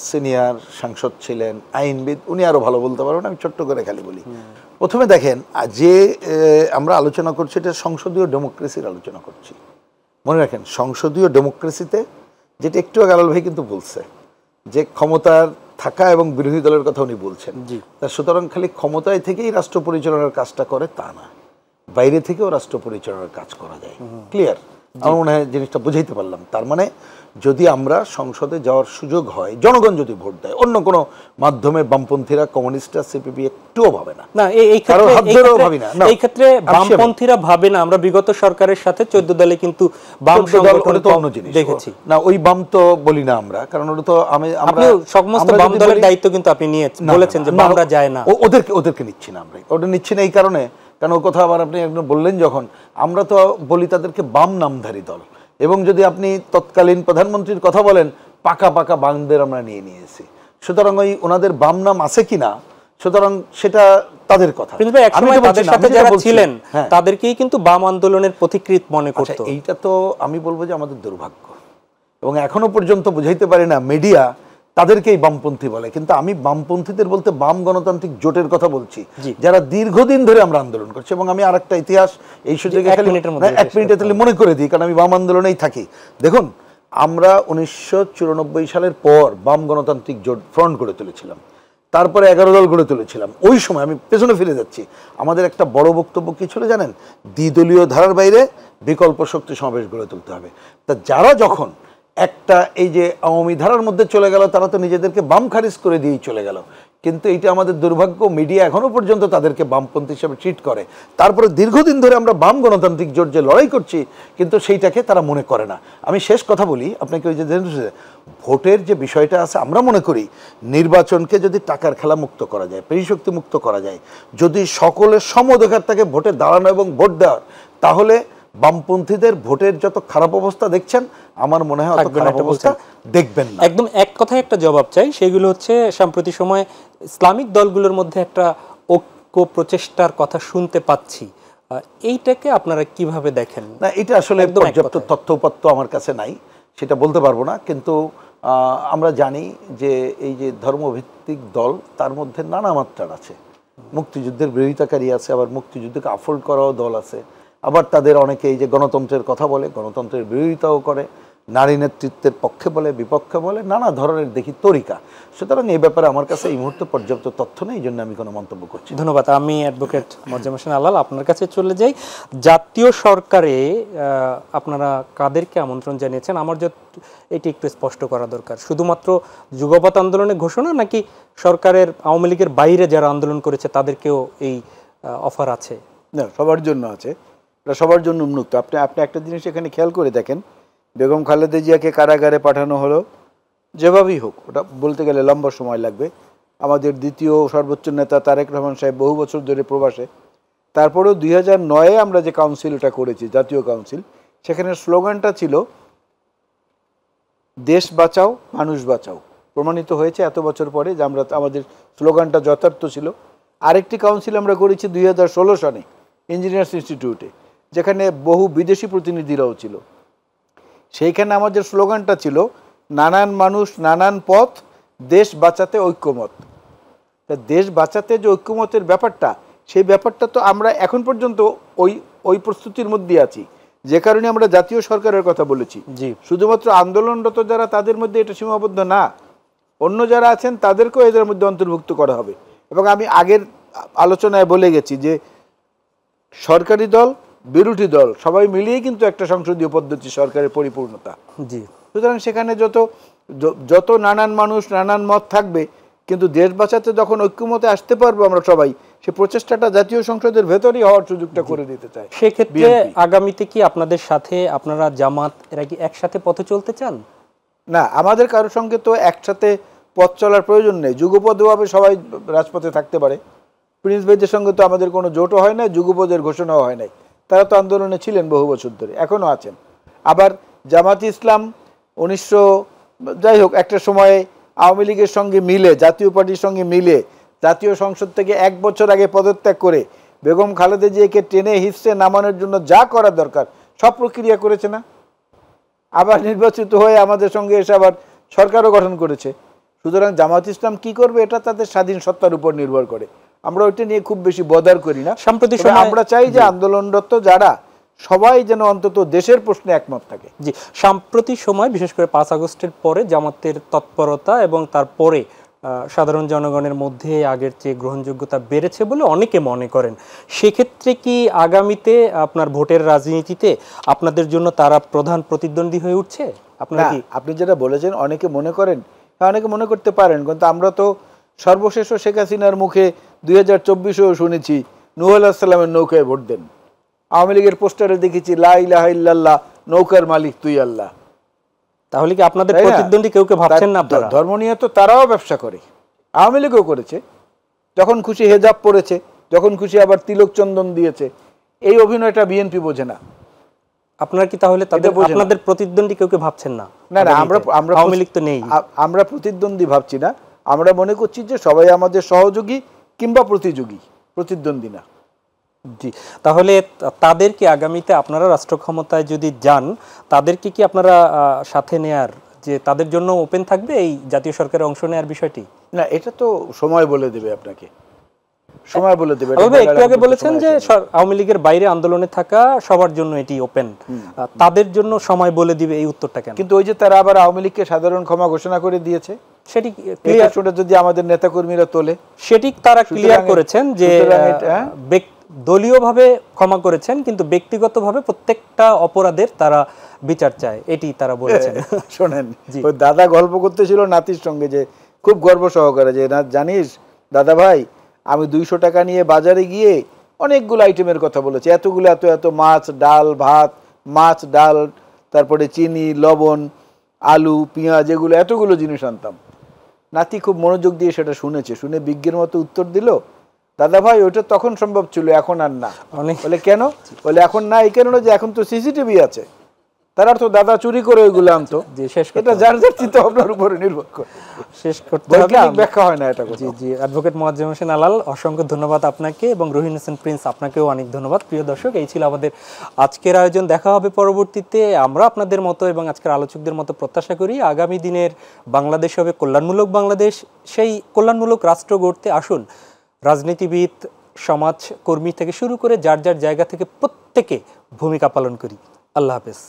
সিনিয়র সাংসদ ছিলেন, আইনবিদ, উনি আরো ভালো বলতে পারবেন, আমি ছোট্ট করে খালি বলি। প্রথমে দেখেন, যে আমরা আলোচনা করছি এটা সংসদীয় ডেমোক্রেসির আলোচনা করছি। মনে রাখেন, সংসদীয় ডেমোক্রেসিতে যেটা একটু আগে আলাল ভাই কিন্তু বলছে যে ক্ষমতার থাকা এবং বিরোধী দলের কথা উনি বলছেন। জি। তা সুতরাং খালি ক্ষমতায় থেকেই রাষ্ট্র পরিচালনার কাজটা করে তা না, বাইরে থেকেও রাষ্ট্র পরিচালনার কাজ করা যায়। ক্লিয়ার? আমার মনে হয় জিনিসটা বুঝাইতে পারলাম। তার মানে যদি আমরা সংসদে যাওয়ার সুযোগ হয়, জনগণ যদি ভোট দেয়, অন্য কোনো মাধ্যমে বামপন্থীরা, কমিউনিস্টরা, সিপিবি একটুও ভাবে না। না, এই কারোর হাত ধরেও ক্ষেত্রে ভাবি না। না, এই ক্ষেত্রে বামপন্থীরা ভাবে না। আমরা বিগত সরকারের সাথে 14 দলে কিন্তু বাম 14 দল সংগঠন ওটা তো অন্য জিনিস দেখেছি। না, ওই বাম তো বলি না আমরা, কারণ ওটা তো আমরা আপনি সমস্ত আমরা বাম যদি দলের বলি- দায়িত্ব কিন্তু আপনি নিয়ে না, বলেছেন যে না, বামরা যায় না। ওদেরকে নিচ্ছি না আমরা, ওটা নিচ্ছি না এই কারণে, কারণ ও কথা আবার আপনি একদম বললেন যখন, আমরা তো বলি তাদেরকে বাম নামধারী দল, এবং যদি আপনি তৎকালীন প্রধানমন্ত্রীর কথা বলেন, পাকা পাকা বামদের আমরা নিয়েছি। সুতরাং ওই ওনাদের বাম নাম আছে কিনা, সুতরাং সেটা তাদের কথা। কিন্তু ভাই একসময় তাদের সাথে যারা ছিলেন হ্যাঁ, তাদেরকেই কিন্তু বাম আন্দোলনের পথিকৃৎ মনে আচ্ছা, করতো। এইটা তো আমি বলবো যে আমাদের দুর্ভাগ্য, এবং এখনো পর্যন্ত বুঝাইতে পারি না মিডিয়া তাদেরকেই বামপন্থী বলে। কিন্তু আমি বামপন্থীদের বলতে বাম গণতান্ত্রিক জোটের কথা বলছি, জি। যারা দীর্ঘদিন ধরে আমরা আন্দোলন করছি। এবং আমি আরেকটা ইতিহাস এই সুযোগে এক মিনিটের মধ্যে এক মিনিটে তাহলে মনে করে দিই, কারণ আমি বাম আন্দোলনেই থাকি। দেখুন, আমরা 1994 সালের পর বাম গণতান্ত্রিক জোট ফ্রন্ট গড়ে তুলেছিলাম, তারপরে 11 দল গড়ে তুলেছিলাম। ওই সময় আমি পেছনে ফিরে যাচ্ছি, আমাদের একটা বড় বক্তব্য কি ছিল জানেন? দ্বিদলীয় ধারার বাইরে বিকল্প শক্তি সমাবেশ গড়ে তুলতে হবে। তা যারা যখন একটা এই যে আওয়ামী ধারার মধ্যে চলে গেল, তারা তো নিজেদেরকে বাম খারিজ করে দিয়েই চলে গেল। কিন্তু এইটা আমাদের দুর্ভাগ্য, মিডিয়া এখনো পর্যন্ত তাদেরকে বামপন্থী হিসেবে ট্রিট করে। তারপরে দীর্ঘদিন ধরে আমরা বাম গণতান্ত্রিক জোট যে লড়াই করছি, কিন্তু সেইটাকে তারা মনে করে না। আমি শেষ কথা বলি আপনাকে, ওই যে ভোটের যে বিষয়টা আছে, আমরা মনে করি নির্বাচনকে যদি টাকার খেলা মুক্ত করা যায়, পেশিশক্তি মুক্ত করা যায়, যদি সকলের সমঅধিকার থাকে ভোটে দাঁড়ানো এবং ভোট দেওয়ার, তাহলে বামপন্থীদের ভোটের যত খারাপ অবস্থা দেখছেন, আমার মনে হয় অত খারাপ অবস্থা দেখবেন না। একদম এক কথায় একটা জবাব চাই, সেগুলো হচ্ছে সাম্প্রতিক সময়ে ইসলামিক দলগুলোর মধ্যে একটা ঐক্য প্রচেষ্টার কথা শুনতে পাচ্ছি। এইটাকে আপনারা কিভাবে দেখেন? না, এটা আসলে পর্যাপ্ত তথ্যপত্র আমার কাছে নাই, সেটা বলতে পারবো না। কিন্তু আমরা জানি যে এই যে ধর্মভিত্তিক দল, তার মধ্যে নানা মাত্রার আছে। মুক্তিযুদ্ধের বিরোধিতাকারী আছে, আবার মুক্তিযুদ্ধকে আফোল্ড করাও দল আছে, আবার তাদের অনেকে এই যে গণতন্ত্রের কথা বলে, গণতন্ত্রের বিরোধিতাও করে, নারী নেতৃত্বের পক্ষে বলে, বিপক্ষে বলে, নানা ধরনের দেখি তরিকা। সুতরাং এই ব্যাপারে আমার কাছে এই মুহূর্তে পর্যাপ্ত তথ্য নেই, এই জন্য আমি কোনো মন্তব্য করছি। ধন্যবাদ। আমি অ্যাডভোকেট মোয়াজ্জেম হোসেন আলাল আপনার কাছে চলে যাই। জাতীয় সরকারে আপনারা কাদেরকে আমন্ত্রণ জানিয়েছেন? আমার এটি একটু স্পষ্ট করা দরকার। শুধুমাত্র যুগপৎ আন্দোলনের ঘোষণা, নাকি সরকারের আওয়ামী লীগের বাইরে যারা আন্দোলন করেছে তাদেরকেও এই অফার আছে? না, সবার জন্য আছে, সবার জন্য উন্মুক্ত। আপনি একটা জিনিস এখানে খেয়াল করে দেখেন, বেগম খালেদা জিয়াকে কারাগারে পাঠানো হলো, যেভাবেই হোক, ওটা বলতে গেলে লম্বা সময় লাগবে। আমাদের দ্বিতীয় সর্বোচ্চ নেতা তারেক রহমান সাহেব বহু বছর ধরে প্রবাসে, তারপরেও 2009-এ আমরা যে কাউন্সিলটা করেছি, জাতীয় কাউন্সিল, সেখানে স্লোগানটা ছিল দেশ বাঁচাও মানুষ বাঁচাও। প্রমাণিত হয়েছে এত বছর পরে যে আমাদের স্লোগানটা যথার্থ ছিল। আরেকটি কাউন্সিল আমরা করেছি 2016 সালে ইঞ্জিনিয়ার্স ইনস্টিটিউটে, যেখানে বহু বিদেশি প্রতিনিধিরাও ছিল। সেইখানে আমাদের স্লোগানটা ছিল নানান মানুষ নানান পথ, দেশ বাঁচাতে ঐক্যমত। তা দেশ বাঁচাতে যে ঐক্যমতের ব্যাপারটা, সেই ব্যাপারটা তো আমরা এখন পর্যন্ত ওই প্রস্তুতির মধ্যে আছি, যে কারণে আমরা জাতীয় সরকারের কথা বলেছি। জি, শুধুমাত্র আন্দোলনরত যারা, তাদের মধ্যে এটা সীমাবদ্ধ না, অন্য যারা আছেন তাদেরকেও এদের মধ্যে অন্তর্ভুক্ত করা হবে। এবং আমি আগের আলোচনায় বলে গেছি যে সরকারি দল, বিরোধী দল সবাই মিলিয়ে কিন্তু একটা সংসদীয় পদ্ধতি সরকারের পরিপূর্ণতা। জি। সুতরাং সেখানে যত নানান মানুষ নানান মত থাকবে, কিন্তু দেশ বাঁচাতে যখন ঐক্যমতে আসতে পারবো আমরা সবাই, সে প্রচেষ্টাটা জাতীয় সংসদের ভেতরেই হওয়ার সুযোগটা করে দিতে চাই। সেক্ষেত্রে আগামীতে কি আপনাদের সাথে আপনারা জামাত এরা কি একসাথে পথে চলতে চান? না, আমাদের কারোর সঙ্গে তো একসাথে পথ চলার প্রয়োজন নেই। যুগপদভাবে সবাই রাজপথে থাকতে পারে। প্রিন্স ভাইদের সঙ্গে তো আমাদের কোনো জোটও হয় না, যুগপদের ঘোষণাও হয় নাই। তারা তো আন্দোলনে ছিলেন বহু বছর ধরে, এখনও আছেন। আবার জামাত ইসলাম যাই হোক, একটা সময়ে আওয়ামী লীগের সঙ্গে মিলে, জাতীয় পার্টির সঙ্গে মিলে, জাতীয় সংসদ থেকে 1 বছর আগে পদত্যাগ করে বেগম খালেদা জিয়াকে টেনে হিস্ট্রে নামানোর জন্য যা করা দরকার সব প্রক্রিয়া করেছে না? আবার নির্বাচিত হয়ে আমাদের সঙ্গে এসে আবার সরকারও গঠন করেছে। সুতরাং জামাত ইসলাম কি করবে এটা তাদের স্বাধীন সত্তার উপর নির্ভর করে। আমরা ওইটা নিয়ে খুব বেশি বদার করি না। সাম্প্রতিক আমরা চাই যে আন্দোলনরত যারা সবাই যেন অন্তত দেশের প্রশ্নে একমত থাকে। জি, সাম্প্রতিক সময় বিশেষ করে 5 আগস্টের পরে জামাতের তৎপরতা এবং তারপরে সাধারণ জনগণের মধ্যে আগের চেয়ে গ্রহণযোগ্যতা বেড়েছে বলে অনেকে মনে করেন। সেক্ষেত্রে কি আগামীতে আপনার ভোটের রাজনীতিতে আপনাদের জন্য তারা প্রধান প্রতিদ্বন্দ্বী হয়ে উঠছে? আপনারা না, কি আপনি যেটা বলেছেন অনেকে মনে করেন, হ্যাঁ অনেকে মনে করতে পারেন, কিন্তু আমরা তো সর্বশেষ শেখ হাসিনার মুখে 2024-এও শুনেছি নূহ আলাইহিস সালামের নৌকায় ভোট দেন। আওয়ামী লীগের পোস্টারে দেখেছি লা ইলাহা ইল্লাল্লাহ, নৌকার মালিক তুই আল্লাহ। তাহলে কি আপনাদের তাই না? প্রতিদ্বন্দ্বী কেউ কেউ ভাবছেন না আপনারা? ধর্ম নিয়ে তো তারাও ব্যবসা করে, আওয়ামী লীগও করেছে, যখন খুশি হেজাব পরেছে, যখন খুশি আবার তিলক চন্দন দিয়েছে। এই অভিনয়টা বিএনপি বোঝে না। আপনারা কি তাহলে তাদের বোঝে না। আপনাদের প্রতিদ্বন্দ্বী কেউ কেউ ভাবছেন না? না না, আমরা আওয়ামী লীগ তো নেই। আমরা প্রতিদ্বন্দ্বী ভাবছি না, আমরা মনে করছি যে সবাই আমাদের সহযোগী কিংবা প্রতিযোগী, প্রতিদ্বন্দ্বী না। জি, তাহলে তাদেরকে আগামীতে আপনারা রাষ্ট্র ক্ষমতায় যদি যান, তাদেরকে কি আপনারা সাথে নেয়ার, যে তাদের জন্য ওপেন থাকবে এই জাতীয় সরকারের অংশ নেয়ার বিষয়টি? না, এটা তো সময় বলে দেবে আপনাকে, সময় বলে দেবে। তবে একটু আগে বলেছেন যে আওয়ামী লীগের বাইরে আন্দোলনে থাকা সবার জন্য এটি ওপেন, তাদের জন্য সময় বলে দিবে, এই উত্তরটা কেন? কিন্তু ওই যে তারা আবার আওয়ামী লীগকে সাধারণ ক্ষমা ঘোষণা করে দিয়েছে, সেটি এটা ক্লিয়ার, শুনে যদি আমাদের নেতাকর্মীরা তোলে, সেটি তারা ক্লিয়ার করেছেন যে এটা দলীয়ভাবে ক্ষমা করেছেন, কিন্তু ব্যক্তিগতভাবে প্রত্যেকটা অপরাধের তারা বিচার চায়, এটি তারা বলেছেন। শোনেন, ওই দাদা গল্প করতেছিল নাতির সঙ্গে যে খুব গর্ব সহকারে যে, না জানিস দাদা ভাই, আমি 200 টাকা নিয়ে বাজারে গিয়ে অনেকগুলো আইটেমের কথা বলেছি, এতগুলো এত এত মাছ ডাল ভাত, মাছ ডাল, তারপরে চিনি লবণ আলু পেঁয়াজ, এগুলো এতগুলো জিনিস আনতাম। নাতি খুব মনোযোগ দিয়ে সেটা শুনেছে, শুনে বিজ্ঞের মতো উত্তর দিল, দাদা ভাই ওটা তখন সম্ভব ছিল, এখন আর না। বলে কেন? বলে এখন না এই কারণে যে এখন তো সিসিটিভি আছে। তার অর্থ দাদা চুরি করে ওইগুলো আনতো। এটা যার যার চিন্তা ভাবনার উপরে নির্ভর করে শেষ করতে হবে। ব্যাখ্যা হয় না এটা। জি জি, অ্যাডভোকেট মোয়াজ্জেম হোসেন আলাল, অসংখ্য ধন্যবাদ আপনাকে, এবং রহিন হোসেন প্রিন্স, আপনাকেও অনেক ধন্যবাদ। প্রিয় দর্শক, এই ছিল আমাদের আজকের আয়োজন। দেখা হবে পরবর্তীতে। আমরা আপনাদের মতো এবং আজকের আলোচকদের মতো প্রত্যাশা করি আগামী দিনের বাংলাদেশ হবে কল্যাণমূলক বাংলাদেশ। সেই কল্যাণমূলক রাষ্ট্র গড়তে আসুন রাজনীতিবিদ, সমাজকর্মী থেকে শুরু করে যার যার জায়গা থেকে প্রত্যেকে ভূমিকা পালন করি। আল্লাহ হাফেজ।